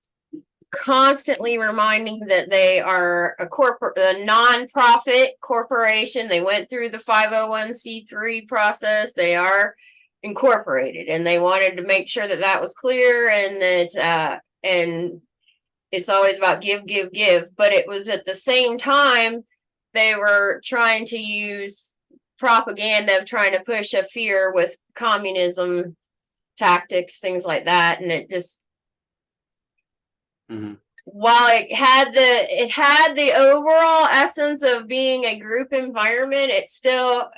constantly reminding that they are a non-profit corporation. They went through the 501c3 process. They are incorporated, and they wanted to make sure that that was clear, and that and it's always about give, but it was at the same time they were trying to use propaganda of trying to push a fear with communism tactics, things like that. And it just, while it had the overall essence of being a group environment, it's still,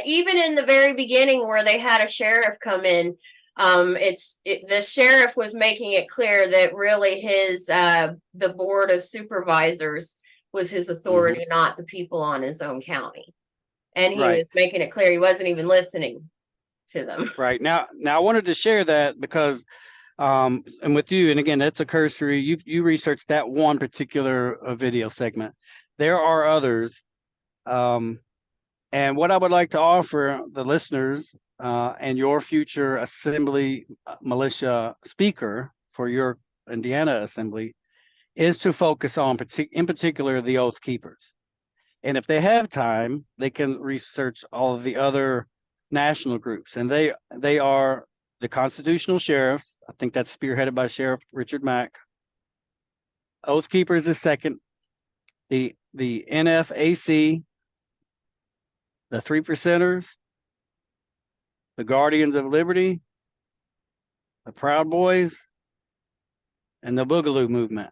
even in the very beginning where they had a sheriff come in, the sheriff was making it clear that really the board of supervisors was his authority, not the people on his own county. And he was making it clear he wasn't even listening to them.
Right. Now I wanted to share that because, and with you, and again, that's a cursory, you researched that one particular video segment. There are others. And what I would like to offer the listeners and your future assembly militia speaker for your Indiana assembly is to focus on, in particular, the Oath Keepers. And if they have time, they can research all of the other national groups. And they are the constitutional sheriffs. I think that's spearheaded by Sheriff Richard Mack. Oath Keepers is second. The NFAC, the 3%ers, the Guardians of Liberty, the Proud Boys, and the Boogaloo Movement.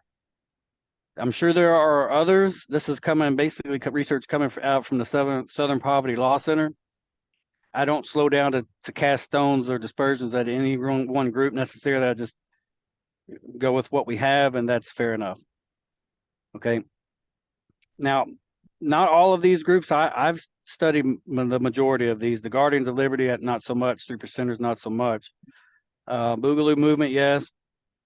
I'm sure there are others. This is coming, basically research coming out from the Southern Poverty Law Center. I don't slow down to cast stones or dispersions at any one group necessarily. I just go with what we have, and that's fair enough. Okay. Now, not all of these groups, I've studied the majority of these. The Guardians of Liberty, not so much. 3%ers, not so much. Boogaloo Movement, yes.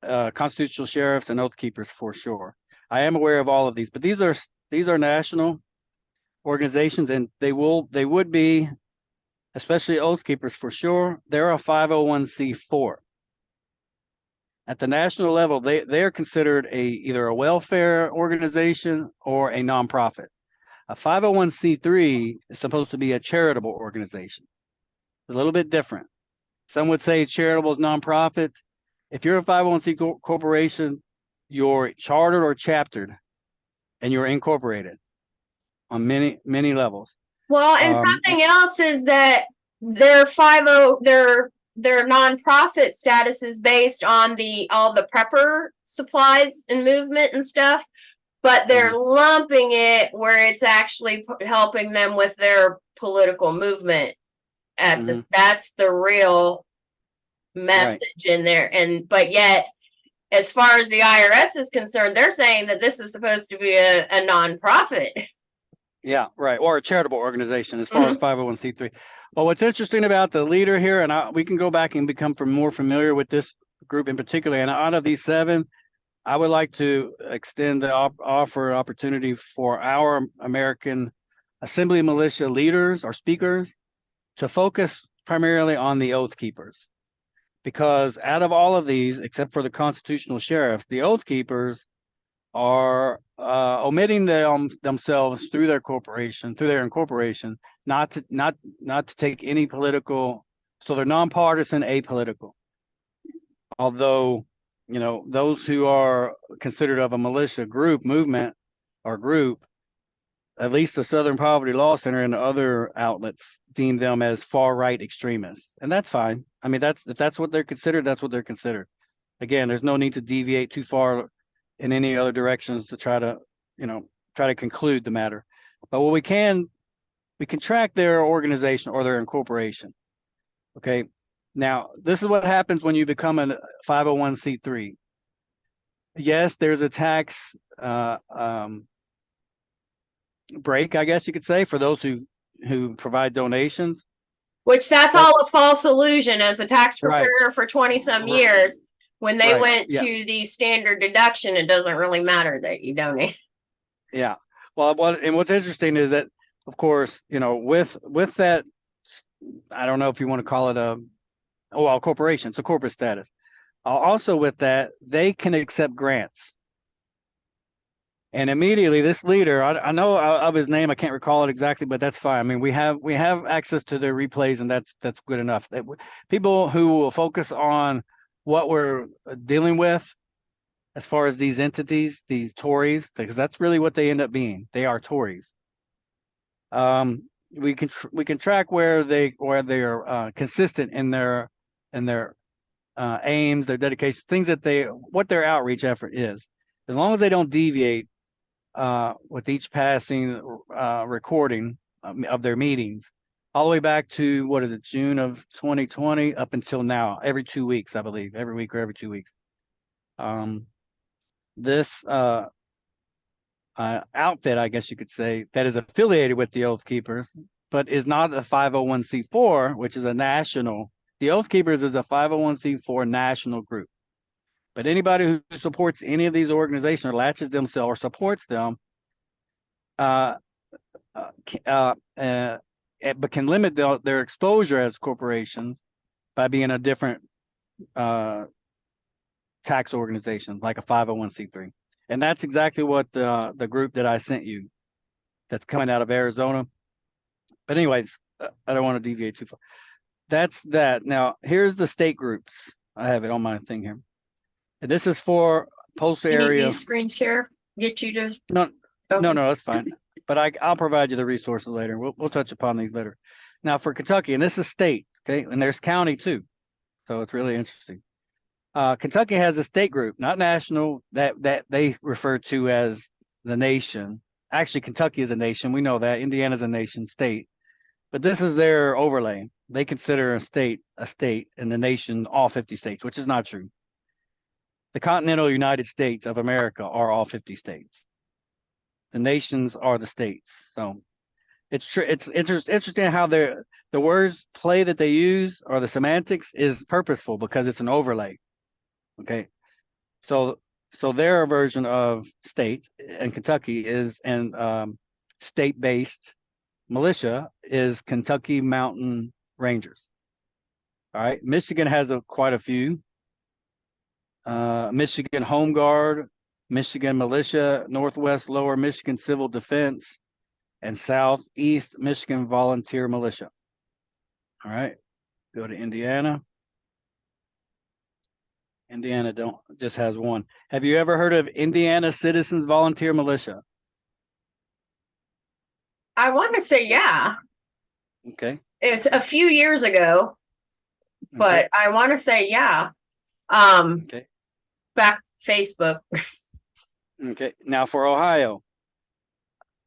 Constitutional Sheriffs and Oath Keepers for sure. I am aware of all of these, but these are national organizations, and they would be, especially Oath Keepers for sure. They're a 501c4. At the national level, they are considered either a welfare organization or a nonprofit. A 501c3 is supposed to be a charitable organization. It's a little bit different. Some would say charitable is nonprofit. If you're a 501c corporation, you're chartered or chaptered, and you're incorporated on many levels.
Well, and something else is that their 50 their nonprofit status is based on all the prepper supplies and movement and stuff, but they're lumping it where it's actually helping them with their political movement at this. That's the real message in there. And but yet, as far as the IRS is concerned, they're saying that this is supposed to be a nonprofit.
Yeah, right. Or a charitable organization as far as 501c3. Well, what's interesting about the leader here, and we can go back and become more familiar with this group in particular. And out of these 7, I would like to extend the offer opportunity for our American Assembly militia leaders or speakers to focus primarily on the Oath Keepers. Because out of all of these, except for the constitutional sheriffs, the Oath Keepers are omitting themselves through their incorporation, not to take any political. So they're nonpartisan, apolitical. Although, those who are considered of a militia movement or group, at least the Southern Poverty Law Center and other outlets deem them as far-right extremists, and that's fine. I mean, if that's what they're considered, that's what they're considered. Again, there's no need to deviate too far in any other directions to try to conclude the matter. But what we can track their organization or their incorporation. Okay. Now, this is what happens when you become a 501c3. Yes, there's a tax break, I guess you could say, for those who provide donations.
Which that's all a false illusion. As a tax preparer for 20 some years, when they went to the standard deduction, it doesn't really matter that you donate. Yeah.
Well, what's interesting is that, of course, with that, I don't know if you want to call it a corporation. It's a corporate status. Also with that, they can accept grants. And immediately this leader, I know of his name, I can't recall it exactly, but that's fine. I mean, we have access to their replays, and that's good enough. People who will focus on what we're dealing with as far as these entities, these Tories, because that's really what they end up being. They are Tories. We can track where they are consistent in their aims, their dedication, things what their outreach effort is. As long as they don't deviate with each passing recording of their meetings, all the way back to, what is it, June of 2020 up until now, every 2 weeks, I believe, every week or every 2 weeks. This outfit, I guess you could say, that is affiliated with the Oath Keepers, but is not a 501c4, which is a national. The Oath Keepers is a 501c4 national group. But anybody who supports any of these organizations or latches themselves or supports them, but can limit their exposure as corporations by being a different tax organization, like a 501c3. And that's exactly what the group that I sent you, that's coming out of Arizona. But anyways, I don't want to deviate too far. That's that. Now, here's the state groups. I have it on my thing here. And this is for postal area.
These screen share get you to
no, that's fine. But I'll provide you the resources later. We'll touch upon these later. Now for Kentucky, and this is state, okay, and there's county too, so it's really interesting. Kentucky has a state group, not national, that they refer to as the nation. Actually, Kentucky is a nation. We know that. Indiana's a nation state, but this is their overlay. They consider a state, and the nation all 50 states, which is not true. The continental United States of America are all 50 states. The nations are the states. So it's interesting how the words play that they use, or the semantics, is purposeful because it's an overlay. Okay, so their version of state in Kentucky is, and state-based militia is Kentucky Mountain Rangers. All right, Michigan has quite a few. Michigan Home Guard, Michigan Militia, Northwest Lower Michigan Civil Defense, and Southeast Michigan Volunteer Militia. All right, go to Indiana. Indiana just has one. Have you ever heard of Indiana Citizens Volunteer Militia?
I want to say, yeah.
Okay.
It's a few years ago, but I want to say, yeah.
Okay.
Back Facebook.
Okay. Now for Ohio.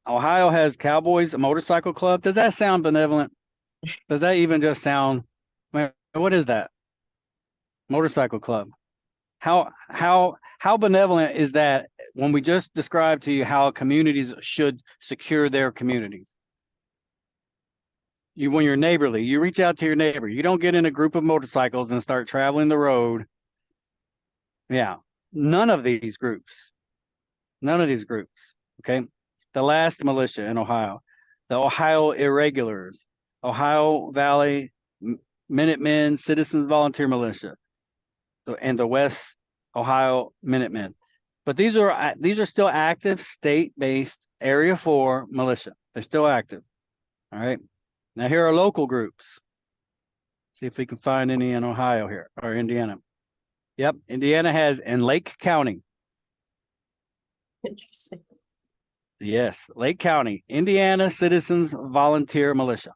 Ohio has Cowboys Motorcycle Club. Does that sound benevolent? Does that even just sound, man, what is that? Motorcycle Club. How benevolent is that when we just described to you how communities should secure their communities? When you're neighborly, you reach out to your neighbor. You don't get in a group of motorcycles and start traveling the road. Yeah. None of these groups. Okay. The last militia in Ohio, the Ohio Irregulars, Ohio Valley Minutemen, Citizens Volunteer Militia, and the West Ohio Minutemen. But these are still active state-based Area 4 militia. They're still active. All right. Now here are local groups. See if we can find any in Ohio here or Indiana. Yep, Indiana has in Lake County.
Interesting.
Yes, Lake County, Indiana Citizens Volunteer Militia.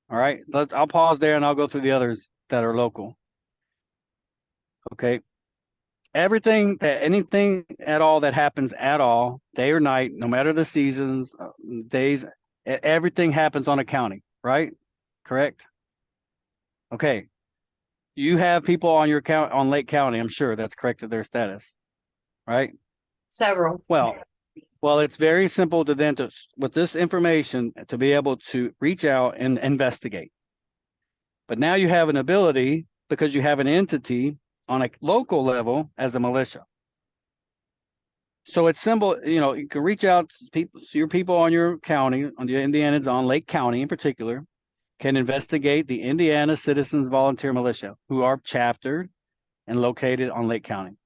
All right, I'll pause there and I'll go through the others that are local. Okay. Anything at all that happens at all, day or night, no matter the seasons, days, everything happens on a county, right? Correct? Okay. You have people on your count on Lake County, I'm sure that's corrected their status, right?
Several.
Well, it's very simple to then with this information to be able to reach out and investigate. But now you have an ability because you have an entity on a local level as a militia. So it's simple, you can reach out to your people on your county, on the Indiana's on Lake County in particular, can investigate the Indiana Citizens Volunteer Militia, who are chaptered and located on Lake County.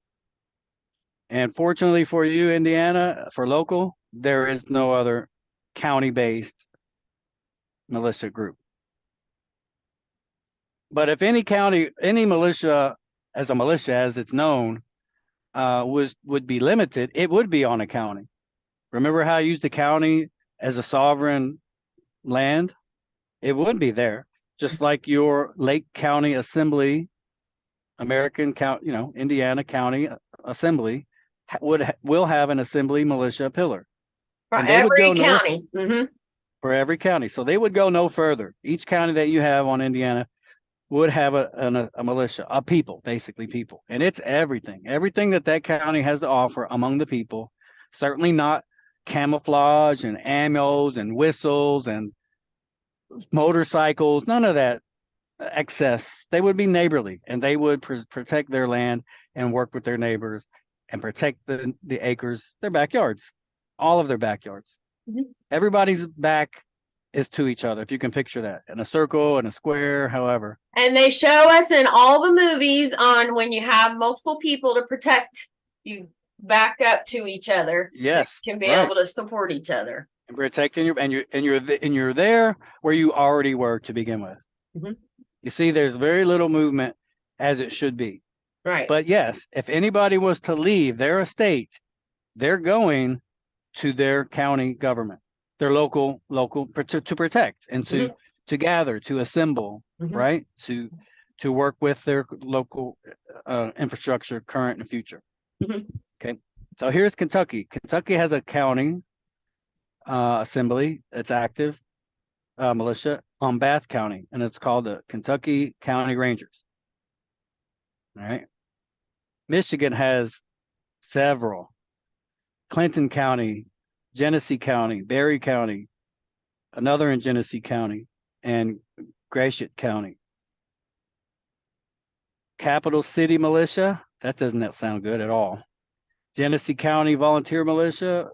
And fortunately for you, Indiana, for local, there is no other county-based militia group. But if any militia, as it's known, would be limited, it would be on a county. Remember how I used the county as a sovereign land? It would be there, just like your Lake County Assembly, Indiana County Assembly will have an assembly militia pillar.
For
And they would go
every county.
for every county. So they would go no further. Each county that you have on Indiana would have a militia, basically people. And it's everything that county has to offer among the people. Certainly not camouflage and ammos and whistles and motorcycles, none of that excess. They would be neighborly and they would protect their land and work with their neighbors and protect the acres, their backyards, all of their backyards. Everybody's back is to each other, if you can picture that, in a circle, in a square, however.
And they show us in all the movies on when you have multiple people to protect, you back up to each other.
Yes,
so you can be able to support each other.
And protecting you're there where you already were to begin with. You see, there's very little movement as it should be.
Right.
But yes, if anybody was to leave their estate, they're going to their county government, their local to protect and to gather, to assemble, right? To work with their local infrastructure, current and future. Okay. So here's Kentucky. Kentucky has a county assembly that's active, militia on Bath County, and it's called the Kentucky County Rangers. All right. Michigan has several. Clinton County, Genesee County, Berry County, another in Genesee County, and Gratiot County. Capital City Militia, that doesn't sound good at all. Genesee County Volunteer Militia,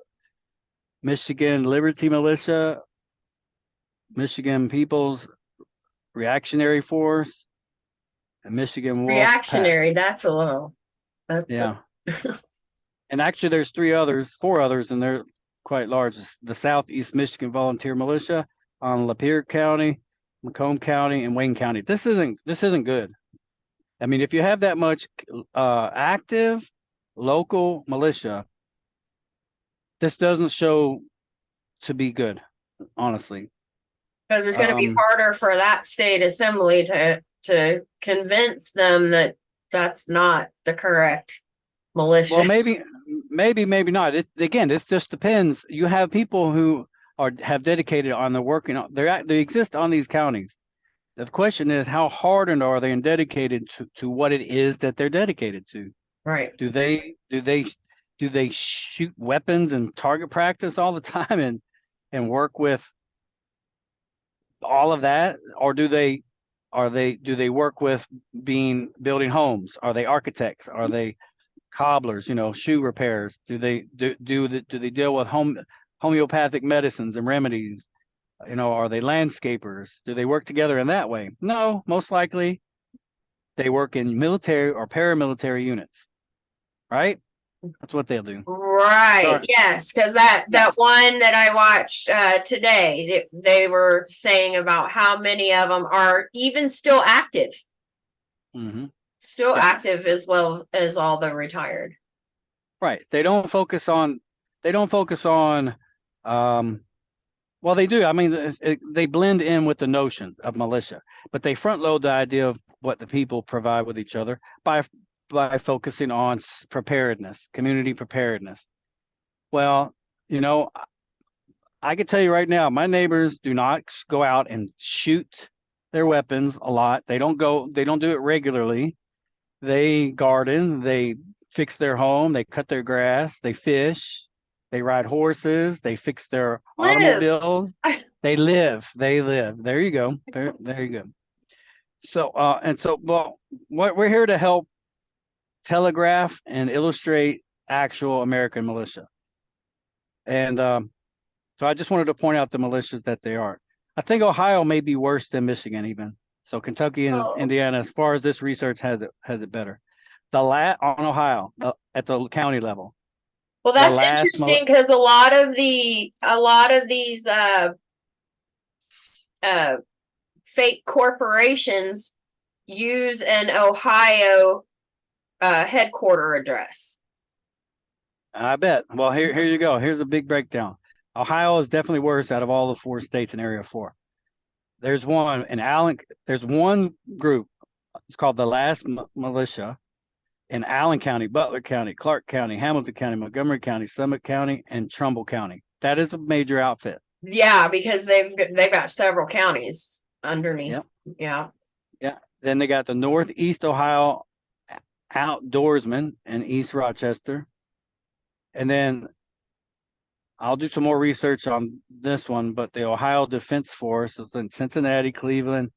Michigan Liberty Militia, Michigan People's Reactionary Force, and Michigan Wolf
Reactionary,
Pack.
that's a little.
Yeah. And actually there's four others, and they're quite large. The Southeast Michigan Volunteer Militia on Lapeer County, Macomb County, and Wayne County. This isn't good. I mean, if you have that much active local militia, this doesn't show to be good, honestly.
Because it's going to be
Um,
harder for that state assembly to convince them that that's not the correct
well,
militia.
maybe not. Again, this just depends. You have people who have dedicated on the working on they exist on these counties. The question is, how hardened are they and dedicated to what it is that they're dedicated to?
Right.
Do they shoot weapons and target practice all the time and work with all of that, or do they work with building homes? Are they architects? Are they cobblers? Shoe repairs? Do they deal with homeopathic medicines and remedies? Are they landscapers? Do they work together in that way? No, most likely they work in military or paramilitary units, right? That's what they'll do.
Right.
Sorry.
Yes, because that
Yeah.
one that I watched today, they were saying about how many of them are even still active,
Hmm.
still
Yeah.
active as well as all the retired.
Right. They don't focus on well, they do. I mean, they blend in with the notion of militia, but they front load the idea of what the people provide with each other by focusing on preparedness, community preparedness. Well, you know, I can tell you right now, my neighbors do not go out and shoot their weapons a lot. They don't do it regularly. They garden, they fix their home, they cut their grass, they fish, they ride horses, they fix their
Live.
automobiles. They live. There you go. There you go. So, well, we're here to help telegraph and illustrate actual American militia. And so I just wanted to point out the militias that they are. I think Ohio may be worse than Michigan even. So Kentucky and
Oh.
Indiana, as far as this research has it better. On Ohio at the county level.
Well,
The
that's
last
interesting because a lot of these fake corporations use an Ohio headquarter address.
I bet. Well, here you go. Here's a big breakdown. Ohio is definitely worse out of all the 4 states in Area 4. There's one in Allen. There's one group. It's called the Last Militia in Allen County, Butler County, Clark County, Hamilton County, Montgomery County, Summit County, and Trumbull County. That is a major outfit.
Yeah, because they've got several counties underneath.
Yep.
Yeah.
Yeah. Then they got the Northeast Ohio Outdoorsmen in East Rochester. And then I'll do some more research on this one, but the Ohio Defense Force is in Cincinnati, Cleveland,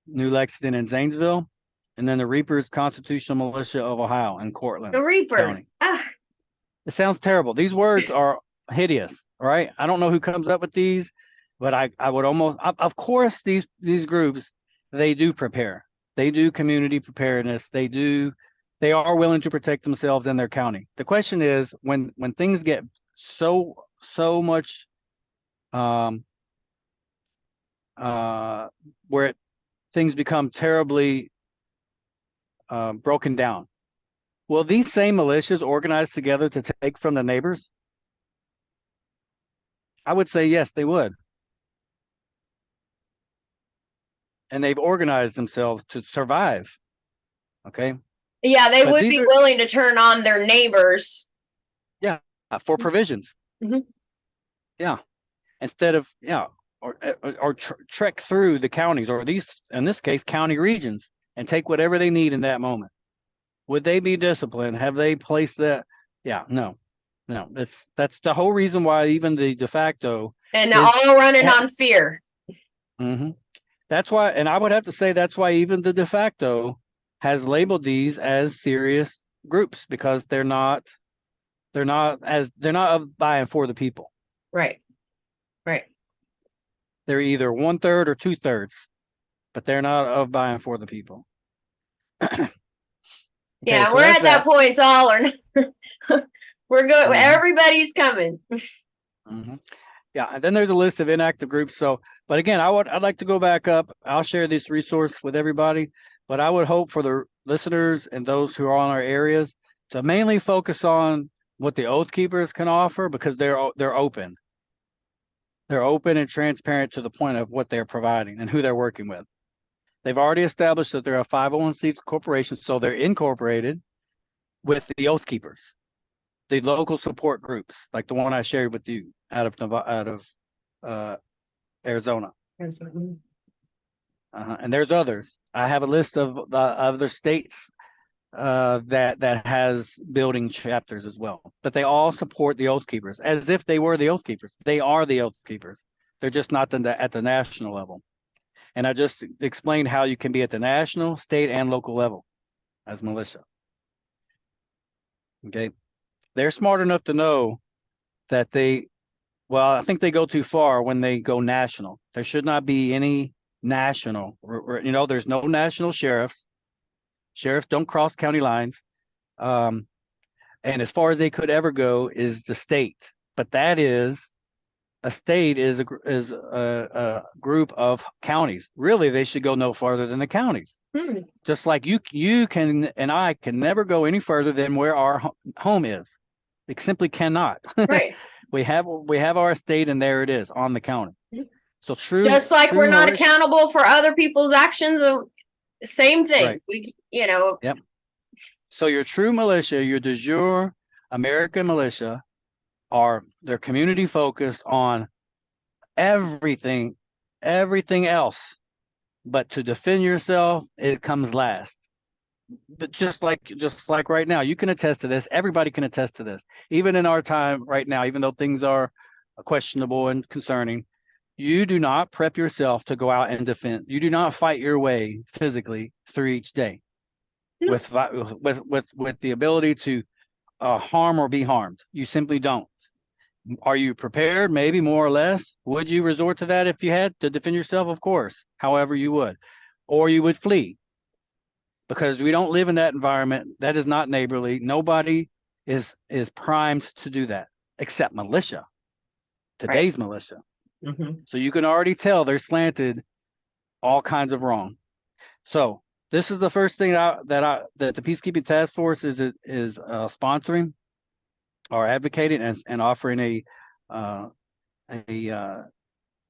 New Lexington, and Zanesville. And then the Reapers Constitutional Militia of Ohio in Cortland
The Reapers.
County. It sounds terrible. These words are hideous, right? I don't know who comes up with these, but I would almost, of course, these groups, they do prepare. They do community preparedness. They are willing to protect themselves in their county. The question is when things get so much where things become terribly broken down. Will these same militias organize together to take from the neighbors? I would say yes, they would. And they've organized themselves to survive. Okay.
Yeah, they
But
would be willing to turn on their neighbors.
Yeah, for provisions.
Mhm.
Yeah. Instead of, or trek through the counties, or these, in this case, county regions, and take whatever they need in that moment. Would they be disciplined? Have they placed that? Yeah, no. That's the whole reason why even the de facto
And all running on fear.
Mm-hmm. That's why, and I would have to say that's why even the de facto has labeled these as serious groups, because they're not by and for the people.
Right.
They're either 1/3 or 2/3, but they're not of by and for the people. Okay,
Yeah,
so
we're
that's
at that point. It's all or we're good.
Mhm.
Everybody's coming.
Mm-hmm. Yeah, and then there's a list of inactive groups. So, but again, I'd like to go back up. I'll share this resource with everybody, but I would hope for the listeners and those who are on our areas to mainly focus on what the Oath Keepers can offer, because they're open. They're open and transparent to the point of what they're providing and who they're working with. They've already established that they're a 501c corporation, so they're incorporated with the Oath Keepers, the local support groups, like the one I shared with you out of Arizona. And there's others. I have a list of the other states that has building chapters as well, but they all support the Oath Keepers as if they were the Oath Keepers. They are the Oath Keepers. They're just not at the national level. And I just explained how you can be at the national, state, and local level as militia. Okay. They're smart enough to know that well, I think they go too far when they go national. There should not be any national, there's no national sheriffs. Sheriffs don't cross county lines. And as far as they could ever go is the state. But that is, a state is a group of counties. Really, they should go no farther than the counties. Just like you can and I can never go any further than where our home is. It simply cannot.
Right.
We have our state, and there it is on the county. So
just like we're not accountable for other people's actions. Same thing.
Right.
We,
Yep. So your true militia, your de jure American militia, they're community focused on everything else, but to defend yourself, it comes last. But just like right now, you can attest to this. Everybody can attest to this. Even in our time right now, even though things are questionable and concerning, you do not prep yourself to go out and defend. You do not fight your way physically through each day with the ability to harm or be harmed. You simply don't. Are you prepared? Maybe more or less. Would you resort to that if you had to defend yourself? Of course. However you would. Or you would flee. Because we don't live in that environment. That is not neighborly. Nobody is primed to do that except militia. Today's militia. So you can already tell they're slanted all kinds of wrong. So this is the first thing that the Peacekeeping Task Force is sponsoring or advocating and offering a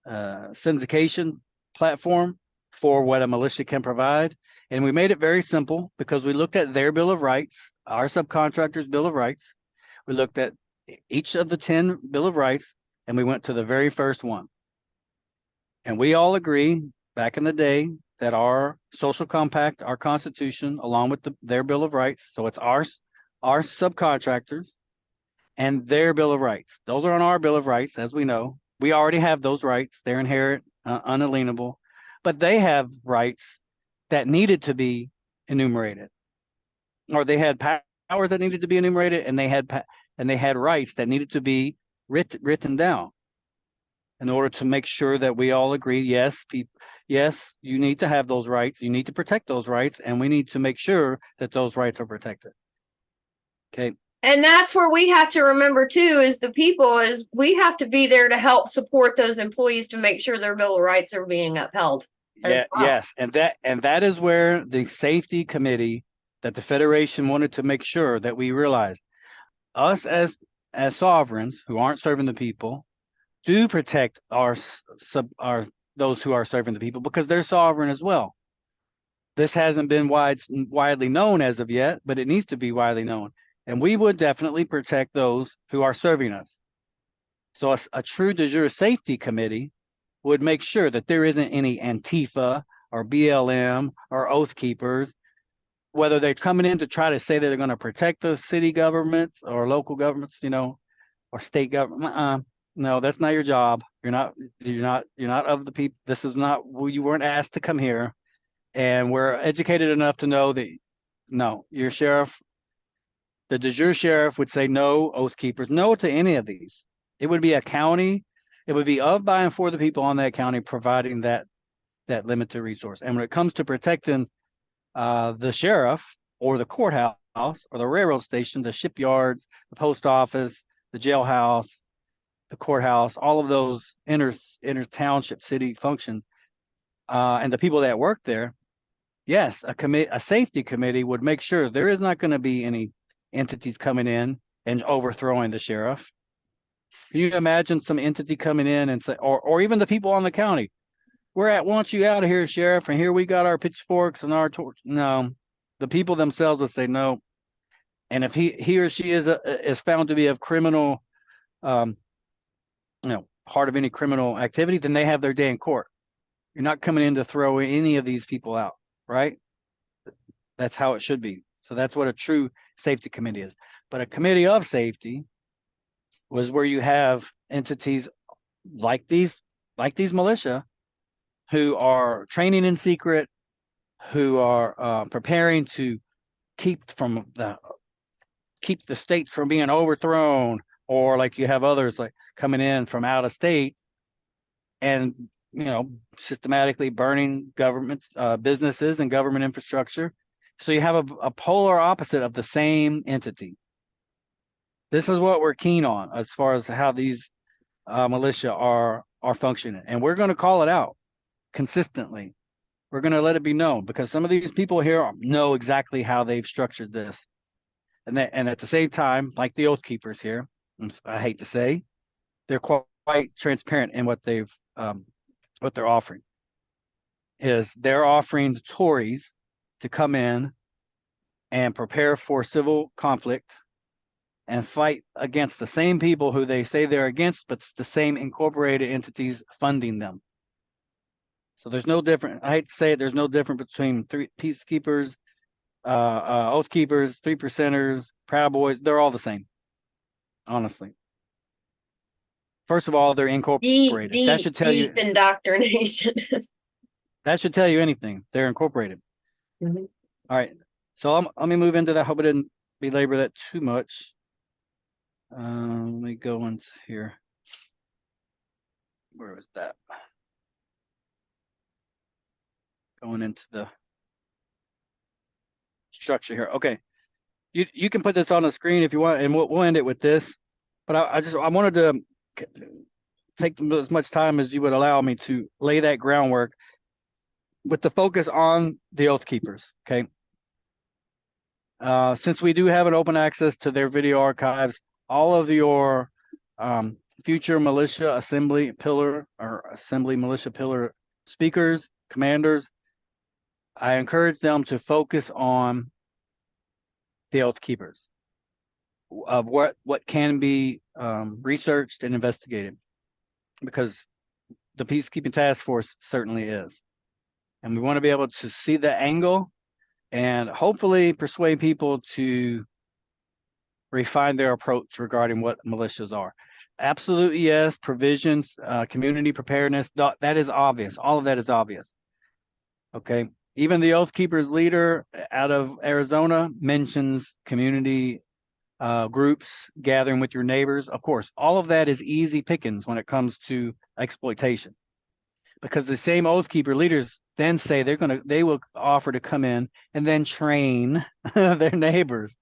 syndication platform for what a militia can provide. And we made it very simple because we looked at their Bill of Rights, our subcontractors' Bill of Rights. We looked at each of the 10 Bill of Rights, and we went to the very first one. And we all agree back in the day that our social compact, our Constitution, along with their Bill of Rights, so it's our subcontractors and their Bill of Rights. Those are on our Bill of Rights, as we know. We already have those rights. They're inherent, unalienable, but they have rights that needed to be enumerated, or they had powers that needed to be enumerated, and they had rights that needed to be written down in order to make sure that we all agree, yes, you need to have those rights, you need to protect those rights, and we need to make sure that those rights are protected. Okay.
And that's where we have to remember too, is the people, is we have to be there to help support those employees to make sure their Bill of Rights are being upheld.
Yeah, well. Yes, and that is where the safety committee that the Federation wanted to make sure that we realize, us as sovereigns who aren't serving the people do protect our those who are serving the people, because they're sovereign as well. This hasn't been widely known as of yet, but it needs to be widely known. And we would definitely protect those who are serving us. So a true de jure safety committee would make sure that there isn't any Antifa or BLM or Oath Keepers, whether they're coming in to try to say that they're going to protect the city governments or local governments, or state government. No, that's not your job. You're not of the people. This is not, you weren't asked to come here. And we're educated enough to know that, no, your sheriff, the de jure sheriff would say no Oath Keepers, no to any of these. It would be a county. It would be of, by, and for the people on that county providing that limited resource. And when it comes to protecting the sheriff or the courthouse or the railroad station, the shipyards, the post office, the jailhouse, the courthouse, all of those inner township city functions, and the people that work there, yes, a safety committee would make sure there is not going to be any entities coming in and overthrowing the sheriff. Can you imagine some entity coming in and say, or even the people on the county, want you out of here, sheriff, and here we got our pitchforks and our torch. No, the people themselves will say no. And if he or she is found to be of criminal, um, part of any criminal activity, then they have their day in court. You're not coming in to throw any of these people out, right? That's how it should be. So that's what a true safety committee is. But a committee of safety was where you have entities like these militia who are training in secret, who are preparing to keep the states from being overthrown, or like you have others like coming in from out of state and systematically burning government businesses and government infrastructure. So you have a polar opposite of the same entity. This is what we're keen on as far as how these militia are functioning, and we're going to call it out consistently. We're going to let it be known, because some of these people here know exactly how they've structured this, and at the same time, like the Oath Keepers here, I hate to say, they're quite transparent in what they're offering. They're offering the Tories to come in and prepare for civil conflict and fight against the same people who they say they're against, but the same incorporated entities funding them. So there's no different. I hate to say it, there's no difference between peacekeepers, Oath Keepers, 3%ers, Proud Boys. They're all the same, honestly. First of all, they're incorporated. That should tell you
deep indoctrination.
That should tell you anything. They're incorporated.
Mm-hmm.
All right. So let me move into that. Hope I didn't belabor that too much. Let me go into here. Where was that? Going into the structure here. Okay. You can put this on the screen if you want, and we'll end it with this. But I wanted to take as much time as you would allow me to lay that groundwork with the focus on the Oath Keepers. Okay. Since we do have an open access to their video archives, all of your future militia assembly militia pillar speakers, commanders, I encourage them to focus on the Oath Keepers, of what can be researched and investigated, because the Peacekeeping Task Force certainly is. And we want to be able to see the angle and hopefully persuade people to refine their approach regarding what militias are. Absolutely, yes, provisions, community preparedness, that is obvious. All of that is obvious. Okay. Even the Oath Keepers leader out of Arizona mentions community groups gathering with your neighbors. Of course, all of that is easy pickings when it comes to exploitation, because the same Oath Keeper leaders then say they will offer to come in and then train their neighbors.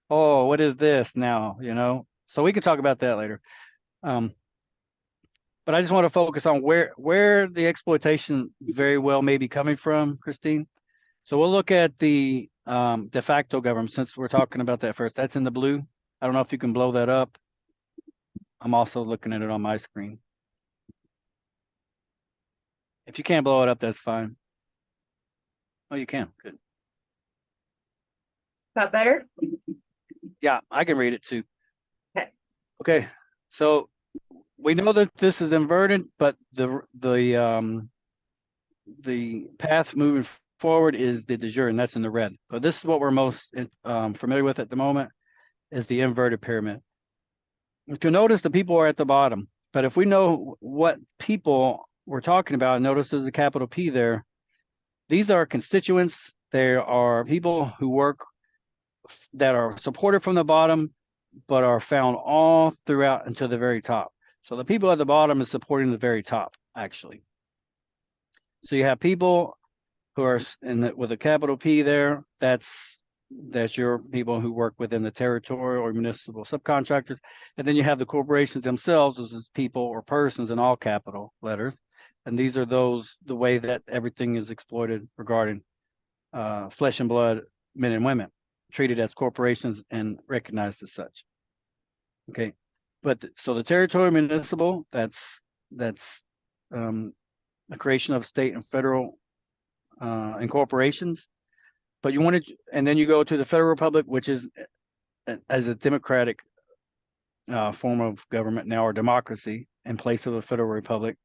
Oh, what is this now? So we can talk about that later. But I just want to focus on where the exploitation very well may be coming from, Christine. So we'll look at the de facto government, since we're talking about that first. That's in the blue. I don't know if you can blow that up. I'm also looking at it on my screen. If you can't blow it up, that's fine. Oh, you can. Good.
Got better?
Yeah, I can read it too.
Okay.
Okay. So we know that this is inverted, but the path moving forward is the de jure, and that's in the red. But this is what we're most familiar with at the moment, is the inverted pyramid. If you notice, the people are at the bottom, but if we know what people we're talking about, notice there's a capital P there. These are constituents. There are people who work that are supported from the bottom, but are found all throughout until the very top. So the people at the bottom is supporting the very top, actually. So you have people who are with a capital P there. That's your people who work within the territorial or municipal subcontractors. And then you have the corporations themselves, as is people or persons in all capital letters. And these are the way that everything is exploited regarding flesh and blood men and women, treated as corporations and recognized as such. Okay. But so the territorial municipal, that's a creation of state and federal incorporations. But you wanted, and then you go to the federal republic, which is as a democratic form of government now, or democracy, in place of a federal republic.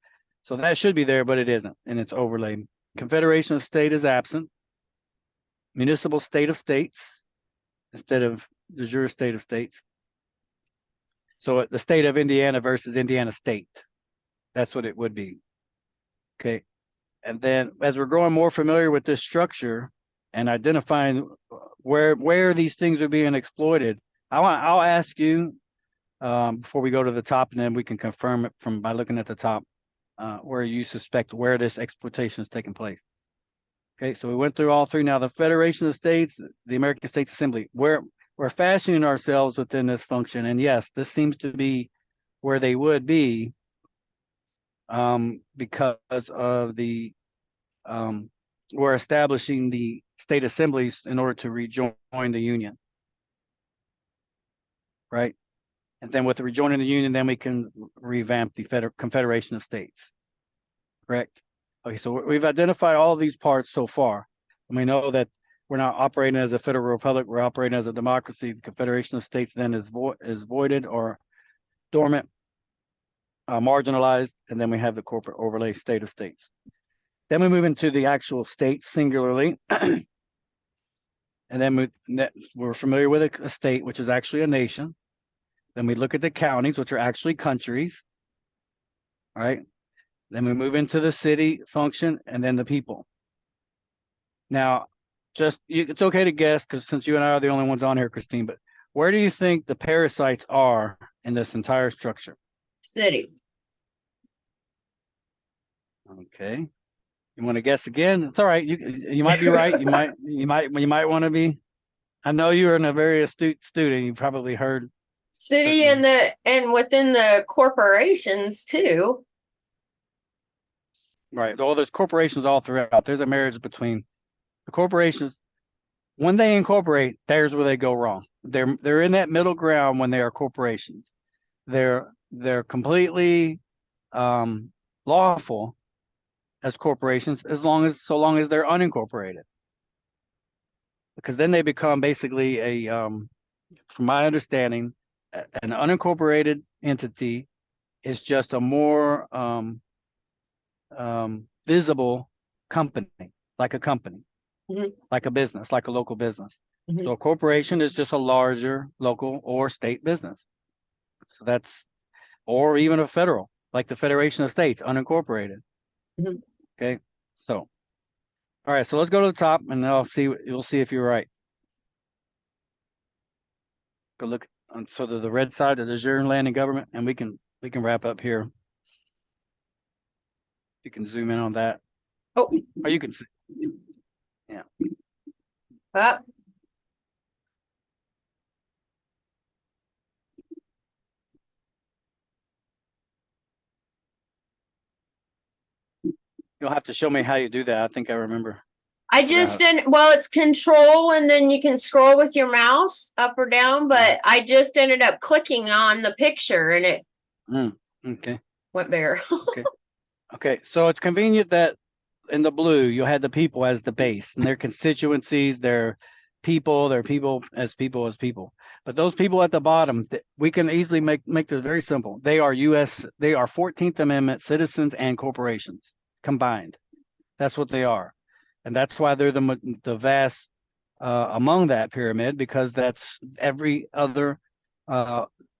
So that should be there, but it isn't, and it's overlaid. Confederation of state is absent. Municipal state of states instead of the jure state of states. So the state of Indiana versus Indiana state. That's what it would be. Okay. And then as we're growing more familiar with this structure and identifying where these things are being exploited, I'll ask you before we go to the top, and then we can confirm it from by looking at the top where you suspect where this exploitation is taking place. Okay, so we went through all three. Now the Federation of States, the American States Assembly, we're fashioning ourselves within this function, and yes, this seems to be where they would be because of the we're establishing the state assemblies in order to rejoin the union, right? And then with the rejoining the union, then we can revamp the Confederation of States, correct? Okay, so we've identified all of these parts so far, and we know that we're not operating as a federal republic, we're operating as a democracy. The Confederation of States then is voided or dormant, marginalized, and then we have the corporate overlay state of states. Then we move into the actual states singularly, and then we're familiar with a state, which is actually a nation. Then we look at the counties, which are actually countries, all right? Then we move into the city function, and then the people. Now, it's okay to guess, because since you and I are the only ones on here, Christine, but where do you think the parasites are in this entire structure?
City.
Okay. You want to guess again? It's all right. You might be right. You might want to be. I know you're a very astute student. You probably heard
City and within the corporations too.
Right. Well, there's corporations all throughout. There's a marriage between the corporations. When they incorporate, there's where they go wrong. They're in that middle ground when they are corporations. They're completely lawful as corporations so long as they're unincorporated. Because then they become basically from my understanding, an unincorporated entity is just a more visible company, like a company, like a business, like a local business. So a corporation is just a larger local or state business. So that's, or even a federal, like the Federation of States, unincorporated. Okay, so, all right, so let's go to the top, and then you'll see if you're right. Go look on sort of the red side of the Jure land and government, and we can wrap up here. You can zoom in on that.
Oh,
or you can see. Yeah. You'll have to show me how you do that. I think I remember.
I just didn't, well, it's control and then you can scroll with your mouse up or down, but I just ended up clicking on the picture and it
okay.
went bigger.
Okay. So it's convenient that in the blue, you had the people as the base and their constituencies, their people as people. But those people at the bottom, we can easily make this very simple. They are 14th Amendment citizens and corporations combined. That's what they are. And that's why they're the vast among that pyramid, because that's every other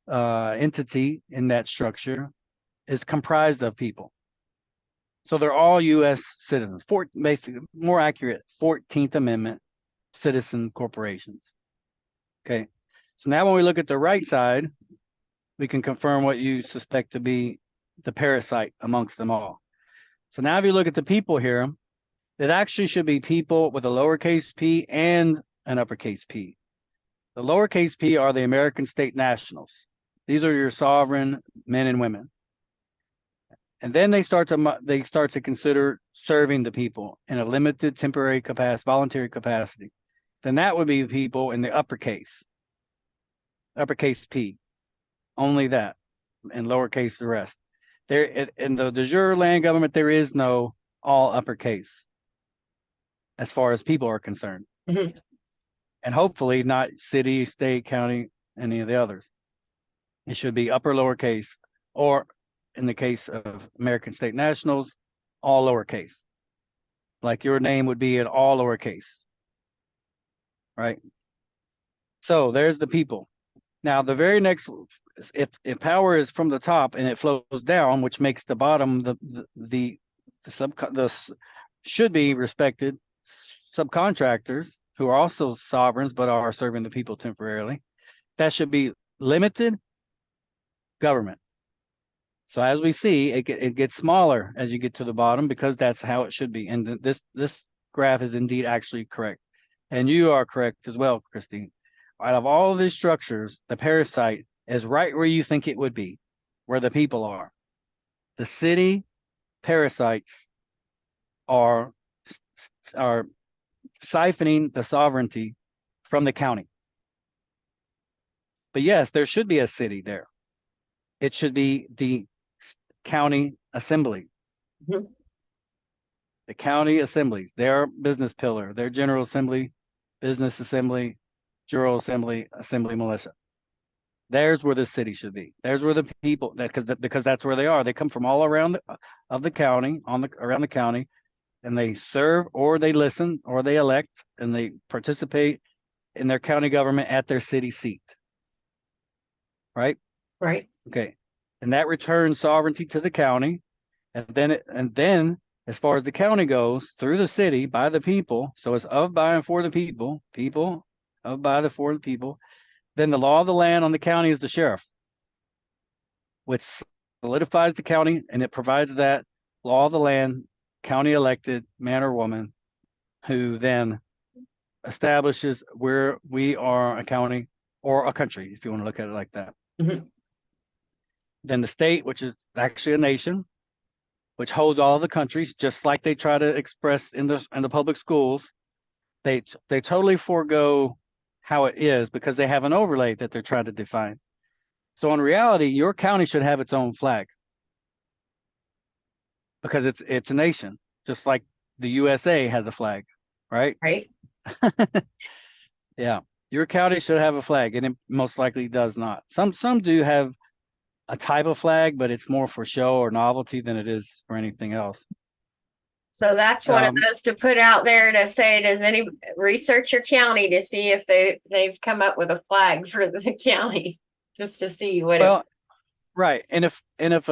entity in that structure is comprised of people. So they're all U.S. citizens, basically, more accurate, 14th Amendment citizen corporations. Okay. So now when we look at the right side, we can confirm what you suspect to be the parasite amongst them all. So now if you look at the people here, it actually should be people with a lowercase p and an uppercase p. The lowercase p are the American state nationals. These are your sovereign men and women. And then they start to consider serving the people in a limited temporary capacity, voluntary capacity. Then that would be people in the uppercase P, only that. and lowercase the rest. There in the de jure land government, there is no all uppercase as far as people are concerned,
Mhm.
and hopefully not city, state, county, any of the others. It should be upper lowercase, or in the case of American state nationals, all lowercase. Like your name would be in all lowercase, right? So there's the people. Now the very next, if power is from the top and it flows down, which makes the bottom the should be respected subcontractors who are also sovereigns but are serving the people temporarily. That should be limited government. So as we see, it gets smaller as you get to the bottom because that's how it should be. And this graph is indeed actually correct. And you are correct as well, Christine. Out of all of these structures, the parasite is right where you think it would be, where the people are. The city parasites are siphoning the sovereignty from the county. But yes, there should be a city there. It should be the county assembly.
Mhm.
The county assemblies, their business pillar, their general assembly, business assembly, jural assembly, assembly militia. There's where the city should be. There's where the people because that's where they are. They come from all around of the county, around the county, and they serve or they listen or they elect and they participate in their county government at their city seat. Right?
Right.
Okay. And that returns sovereignty to the county. And then as far as the county goes, through the city by the people, so it's of, by, and for the people, of, by, the, for the people. Then the law of the land on the county is the sheriff, which solidifies the county, and it provides that law of the land, county elected man or woman, who then establishes where we are a county or a country, if you want to look at it like that.
Mhm.
Then the state, which is actually a nation, which holds all the countries, just like they try to express in the public schools. They totally forego how it is because they have an overlay that they're trying to define. So in reality, your county should have its own flag because it's a nation, just like the USA has a flag, right?
Right.
Yeah, your county should have a flag, and it most likely does not. Some do have a type of flag, but it's more for show or novelty than it is for anything else.
So that's one of those to put out there to say, does any research your county to see if they've come up with a flag for the county, just to see what
well, right. And if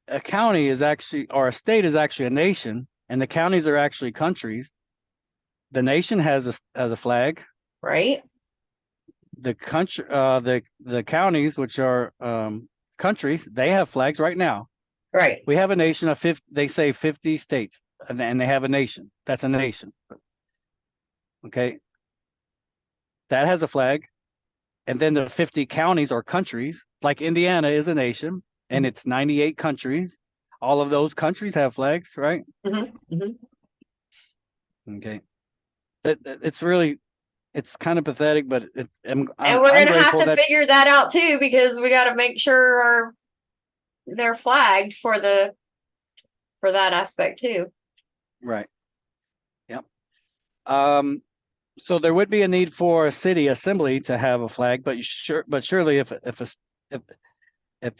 a county is actually, or a state is actually a nation, and the counties are actually countries, the nation has a flag.
right.
The country, the counties, which are countries, they have flags right now.
Right.
We have a nation of 50. They say 50 states, and they have a nation. That's a nation. Okay, that has a flag, and then the 50 counties or countries, like Indiana is a nation, and it's 98 countries. All of those countries have flags, right?
Mhm. Mhm.
Okay, it's really, it's kind of pathetic, but
And
I'm
we're gonna have
grateful
to
that,
figure that out too, because we got to make sure they're flagged for that aspect too.
right. Yep. So there would be a need for a city assembly to have a flag, but surely if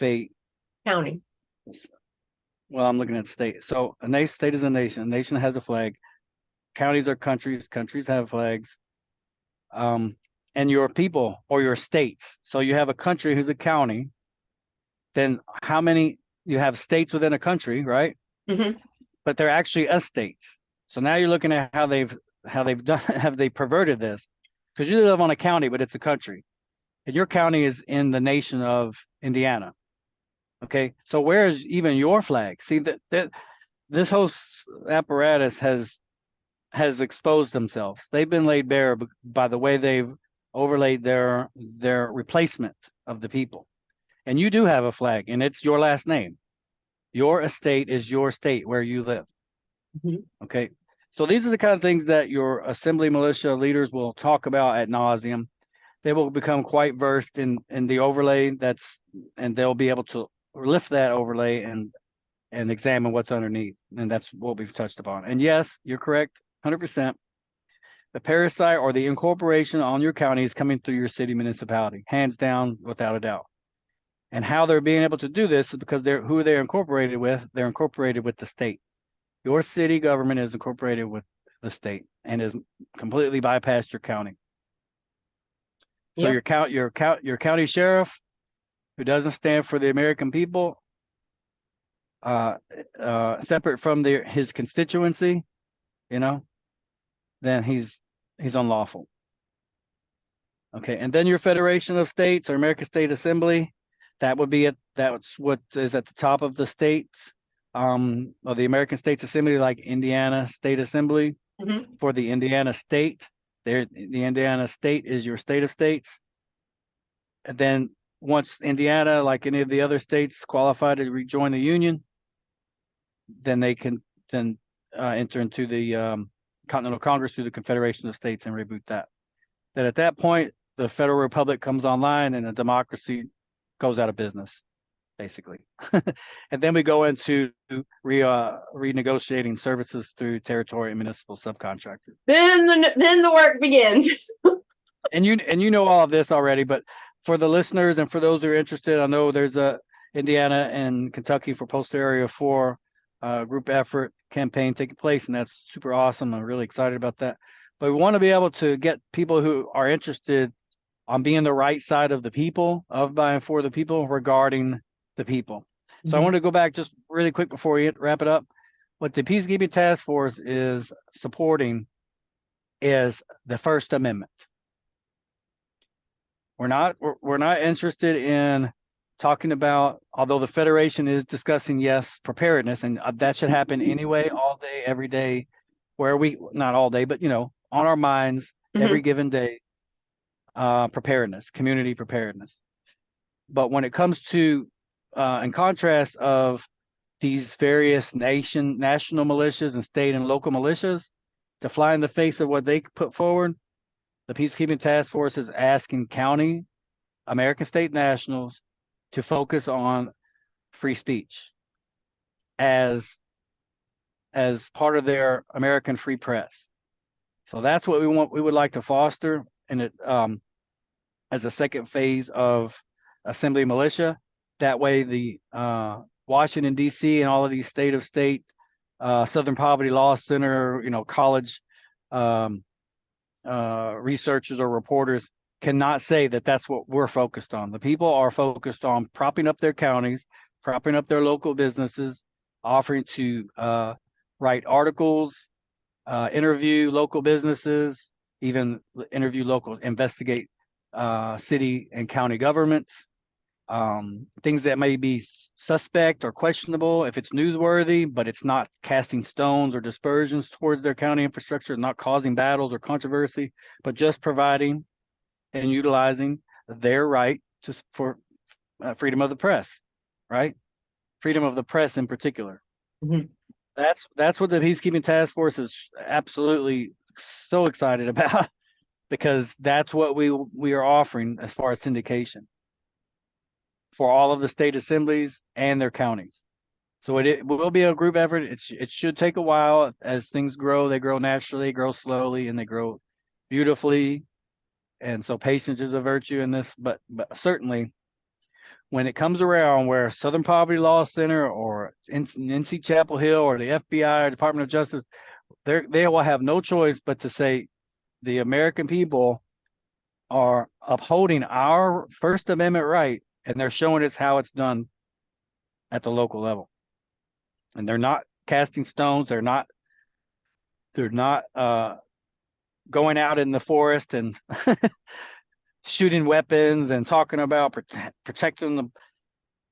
a
County.
well, I'm looking at state. So a state is a nation. A nation has a flag. Counties are countries. Countries have flags. And your people or your states. So you have a country who's a county. Then how many you have states within a country, right?
Mhm.
But they're actually a state. So now you're looking at how they've done have they perverted this? Because you live on a county, but it's a country, and your county is in the nation of Indiana. Okay, so where is even your flag? See that this whole apparatus has exposed themselves. They've been laid bare by the way they've overlaid their replacement of the people. And you do have a flag, and it's your last name. Your estate is your state where you live.
Mhm.
Okay, so these are the kind of things that your assembly militia leaders will talk about ad nauseum. They will become quite versed in the overlay and they'll be able to lift that overlay and examine what's underneath. And that's what we've touched upon. And yes, you're correct, 100%. The parasite or the incorporation on your county is coming through your city municipality, hands down, without a doubt. And how they're being able to do this is because they're incorporated with. They're incorporated with the state. Your city government is incorporated with the state and is completely bypassed your county. So
Yep.
your county sheriff, who doesn't stand for the American people, separate from his constituency, then he's unlawful. Okay, and then your Federation of States or American State Assembly, that's what is at the top of the states, of the American States Assembly, like Indiana State Assembly.
Mhm.
For the Indiana state, the Indiana state is your state of states. And then once Indiana, like any of the other states, qualify to rejoin the union, then they can enter into the Continental Congress through the Confederation of States and reboot that. Then at that point, the Federal Republic comes online and a democracy goes out of business, basically. And then we go into renegotiating services through territory and municipal subcontractors.
Then the work begins.
And you know all of this already, but for the listeners and for those who are interested, I know there's a Indiana and Kentucky for Postal Area 4 group effort campaign taking place, and that's super awesome. I'm really excited about that. But we want to be able to get people who are interested on being the right side of the people, of by and for the people, regarding the people. So I want to go back just really quick before we wrap it up. What the Peacekeeping Task Force is supporting is the First Amendment. We're not interested in talking about, although the Federation is discussing, yes, preparedness, and that should happen anyway, all day, every day, not all day, but on our minds every given day, preparedness, community preparedness. But when it comes to, in contrast of these various national militias and state and local militias, to fly in the face of what they put forward, the Peacekeeping Task Force is asking county, American state nationals to focus on free speech as part of their American free press. So that's what we would like to foster, and it as a second phase of Assembly Militia. That way the Washington, D.C. and all of these state of state, Southern Poverty Law Center, college researchers or reporters cannot say that that's what we're focused on. The people are focused on propping up their counties, propping up their local businesses, offering to write articles, interview local businesses, even investigate city and county governments, things that may be suspect or questionable if it's newsworthy, but it's not casting stones or dispersions towards their county infrastructure, not causing battles or controversy, but just providing and utilizing their right for freedom of the press, right? Freedom of the press in particular. That's what the Peacekeeping Task Force is absolutely so excited about, because that's what we are offering as far as syndication for all of the state assemblies and their counties. So it will be a group effort. It should take a while. As things grow, they grow naturally, grow slowly, and they grow beautifully. And so patience is a virtue in this, but certainly when it comes around where Southern Poverty Law Center or NC Chapel Hill or the FBI or Department of Justice, they will have no choice but to say the American people are upholding our First Amendment right, and they're showing us how it's done at the local level. And they're not casting stones. They're not going out in the forest and shooting weapons and talking about protecting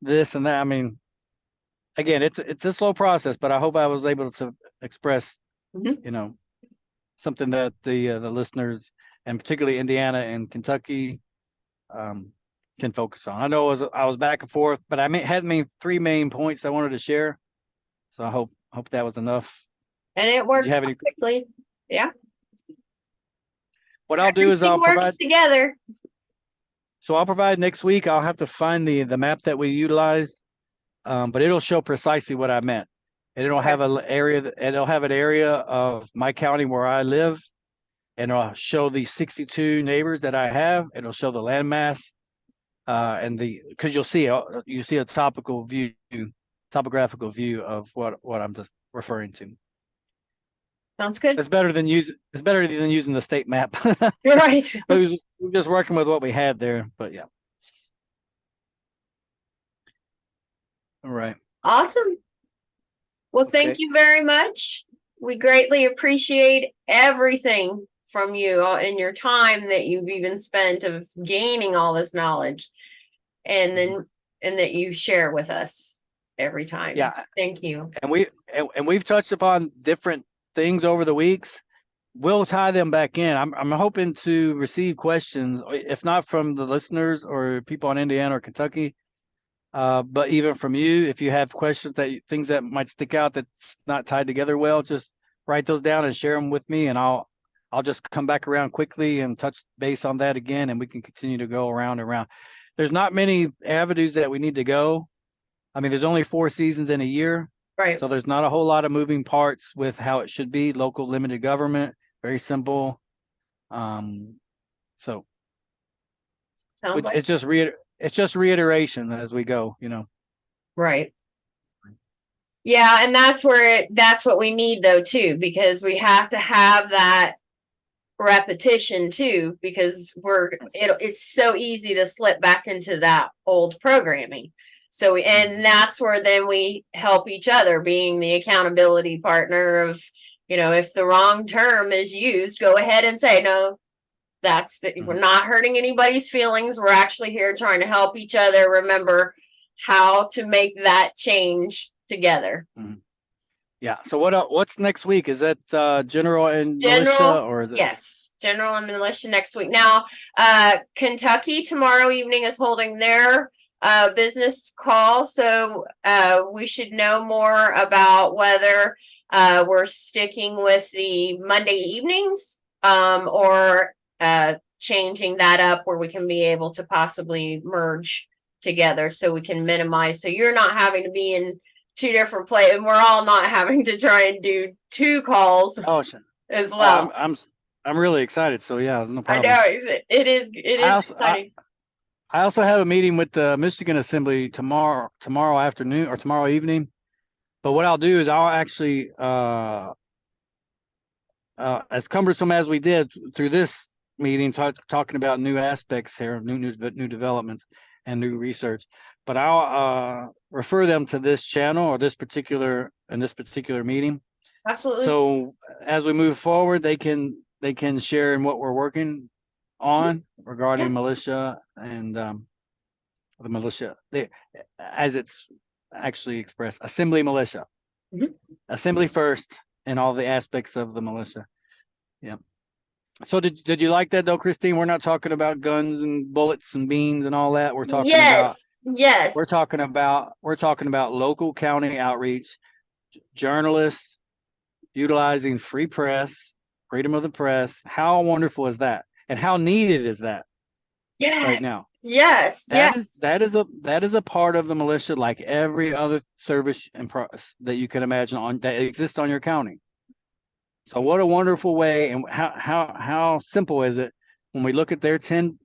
this and that. I mean, again, it's a slow process, but I hope I was able to express, something that the listeners, and particularly Indiana and Kentucky, can focus on. I know I was back and forth, but I had 3 main points I wanted to share. So I hope that was enough.
And it worked perfectly. Yeah.
What I'll do is I'll provide
together.
So I'll provide next week. I'll have to find the map that we utilized but it'll show precisely what I meant. And it'll
Okay.
have it'll have an area of my county where I live, and it'll show the 62 neighbors that I have. It'll show the landmass, and because you'll see a topographical view of what I'm just referring to.
Sounds good.
It's better than using the state map.
You're right.
We're just working with what we had there, but yeah. All right.
Awesome. Well, thank you very much. We greatly appreciate everything from you and your time that you've even spent of gaining all this knowledge, and that you share with us every time.
Yeah.
Thank you.
And we've touched upon different things over the weeks. We'll tie them back in. I'm hoping to receive questions, if not from the listeners or people in Indiana or Kentucky, but even from you. If you have questions things that might stick out that's not tied together well, just write those down and share them with me, and I'll just come back around quickly and touch base on that again, and we can continue to go around and around. There's not many avenues that we need to go. I mean, there's only 4 seasons in a year.
Right.
So there's not a whole lot of moving parts with how it should be. Local limited government, very simple. So
Sounds like
it's just reiteration as we go,
right. Yeah, and that's what we need though too, because we have to have that repetition too, because it's so easy to slip back into that old programming. So and that's where then we help each other, being the accountability partner of, if the wrong term is used, go ahead and say, no, we're not hurting anybody's feelings. We're actually here trying to help each other remember how to make that change together.
Yeah. So what's next week? Is that General and Militia, or is it?
Yes, General and Militia next week. Now, Kentucky tomorrow evening is holding their business call, so we should know more about whether we're sticking with the Monday evenings or changing that up where we can be able to possibly merge together so we can minimize, so you're not having to be in 2 different places, and we're all not having to try and do 2 calls as well.
I'm really excited. So yeah, no problem.
I know it is exciting.
I also have a meeting with the Michigan Assembly tomorrow afternoon or tomorrow evening. But what I'll do is I'll actually, as cumbersome as we did through this meeting, talking about new aspects here, new developments and new research, but I'll refer them to this channel or this particular meeting.
Absolutely.
So as we move forward, they can share in what we're working on regarding militia and the militia, as it's actually expressed, assembly militia, assembly first, and all the aspects of the militia. Yeah. So did you like that though, Christine? We're not talking about guns and bullets and beans and all that. We're talking about we're talking about local county outreach, journalists utilizing free press, freedom of the press. How wonderful is that? And how needed is that right now?
Yes.
That is a part of the militia, like every other service and that you can imagine that exists on your county. So what a wonderful way, and how simple is it when we look at their 10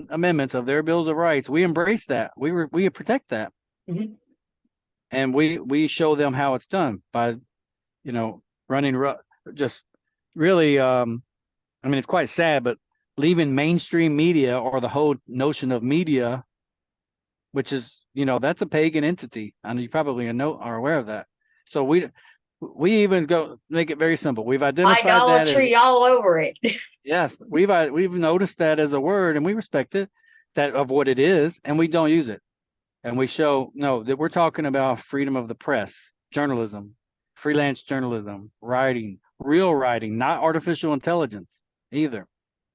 amendments of their bills of rights? We embrace that. We protect that, and we show them how it's done by, running just really. I mean, it's quite sad, but leaving mainstream media, or the whole notion of media, which is, that's a pagan entity, and you probably are aware of that. So we even make it very simple. We've identified
idolatry all over it.
Yes, we've noticed that as a word, and we respect it, that of what it is, and we don't use it. And we show that we're talking about freedom of the press, journalism, freelance journalism, writing, real writing, not artificial intelligence either.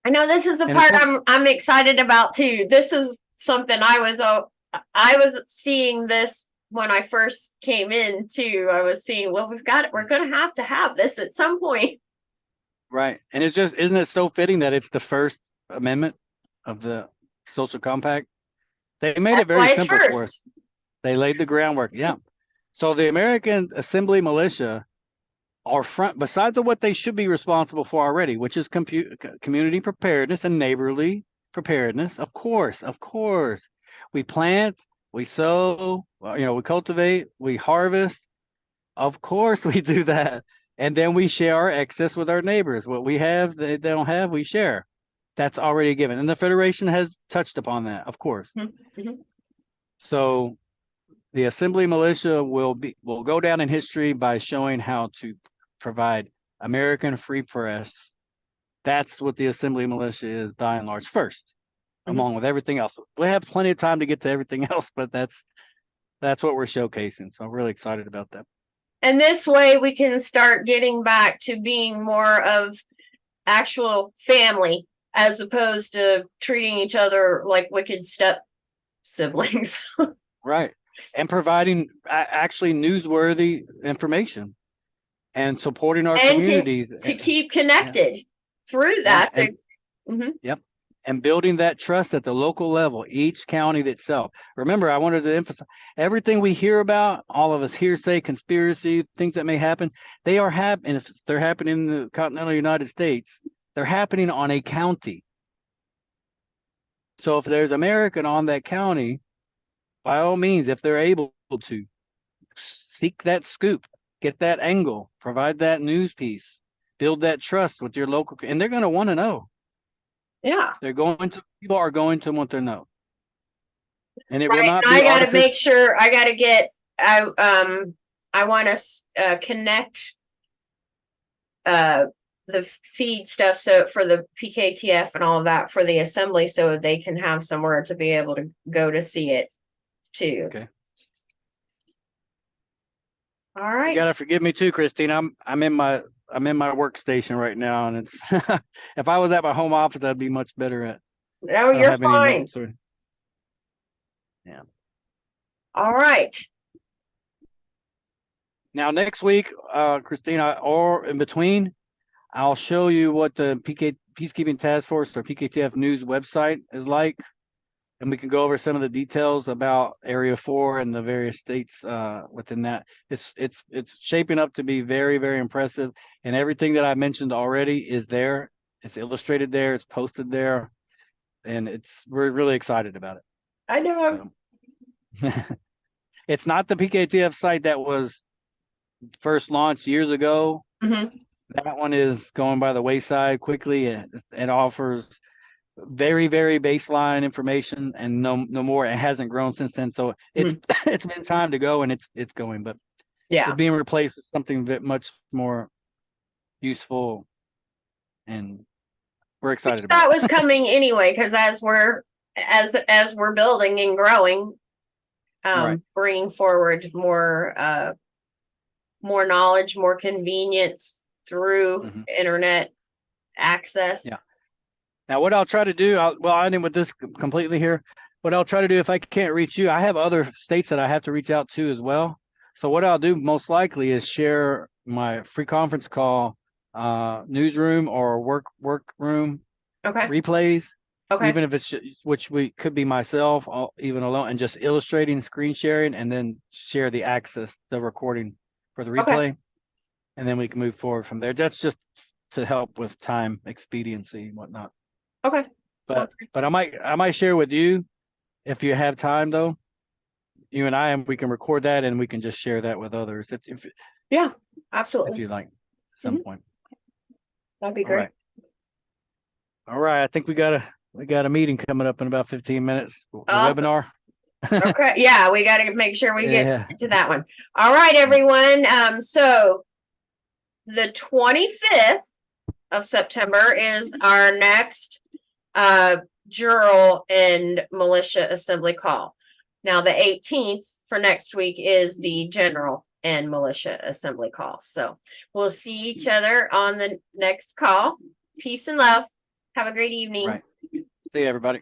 I know this is the part I'm excited about too. This is something I was seeing this when I first came in too. I was seeing, well, we're going to have this at some point.
Right. And isn't it so fitting that it's the First Amendment of the Social Compact? They made it very simple for us. They laid the groundwork. Yeah. So the American Assembly Militia are besides of what they should be responsible for already, which is community preparedness and neighborly preparedness. Of course, we plant, we sow, we cultivate, we harvest. Of course, we do that, and then we share our excess with our neighbors. What we have, they don't have, we share. That's already given, and the Federation has touched upon that, of course.
Mhm.
So the Assembly Militia will go down in history by showing how to provide American free press. That's what the Assembly Militia is by and large first, along with everything else. We have plenty of time to get to everything else, but that's what we're showcasing. So I'm really excited about that.
And this way we can start getting back to being more of actual family as opposed to treating each other like wicked step siblings.
Right. And providing actually newsworthy information and supporting our
And
communities
to keep connected through that.
Yep. And building that trust at the local level, each county itself. Remember, I wanted to emphasize everything we hear about, all of us hearsay, conspiracy, things that may happen, they are happening. If they're happening in the continental United States, they're happening on a county. So if there's American on that county, by all means, if they're able to seek that scoop, get that angle, provide that news piece, build that trust with your local, and they're going to want to know.
Yeah.
People are going to want to know. And it
Right.
will not be
I got to
artificial.
make sure I want to connect the feed stuff so for the PKTF and all of that for the assembly so they can have somewhere to be able to go to see it too.
Okay.
All right.
You gotta forgive me too, Christine. I'm in my workstation right now, and it's if I was at my home office, I'd be much better at.
No, you're fine.
Yeah.
All right.
Now next week, Christina, or in between, I'll show you what the Peacekeeping Task Force or PKTF News website is like, and we can go over some of the details about Area 4 and the various states within that. It's shaping up to be very, very impressive, and everything that I mentioned already is there. It's illustrated there. It's posted there, and we're really excited about it.
I know.
So. It's not the PKTF site that was first launched years ago. That one is going by the wayside quickly. It offers very, very baseline information and no more. It hasn't grown since then. So it's been time to go, and it's going, but
yeah,
it's being replaced with something much more useful, and we're excited about
that was coming anyway, because as we're building and growing,
right.
Bringing forward more knowledge, more convenience through internet access.
Yeah. Now, what I'll try to do, I end with this completely here. What I'll try to do, if I can't reach you, I have other states that I have to reach out to as well. So what I'll do most likely is share my free conference call newsroom or workroom replays.
Okay.
Even if it's which could be myself, even alone, and just illustrating, screen sharing, and then share the recording for the replay, and then we can move forward from there. That's just to help with time expediency and whatnot.
Okay.
But I might share with you if you have time, though. You and I, we can record that and we can just share that with others.
Yeah, absolutely.
If you like, at some point.
That'd be great.
All right. I think we got a meeting coming up in about 15 minutes.
Awesome.
Webinar.
Okay. Yeah, we got to make sure we get to that one. All right, everyone. So the 25th of September is our next Jural and Militia Assembly call. Now the 18th for next week is the General and Militia Assembly call. So we'll see each other on the next call. Peace and love. Have a great evening.
Right. See you, everybody.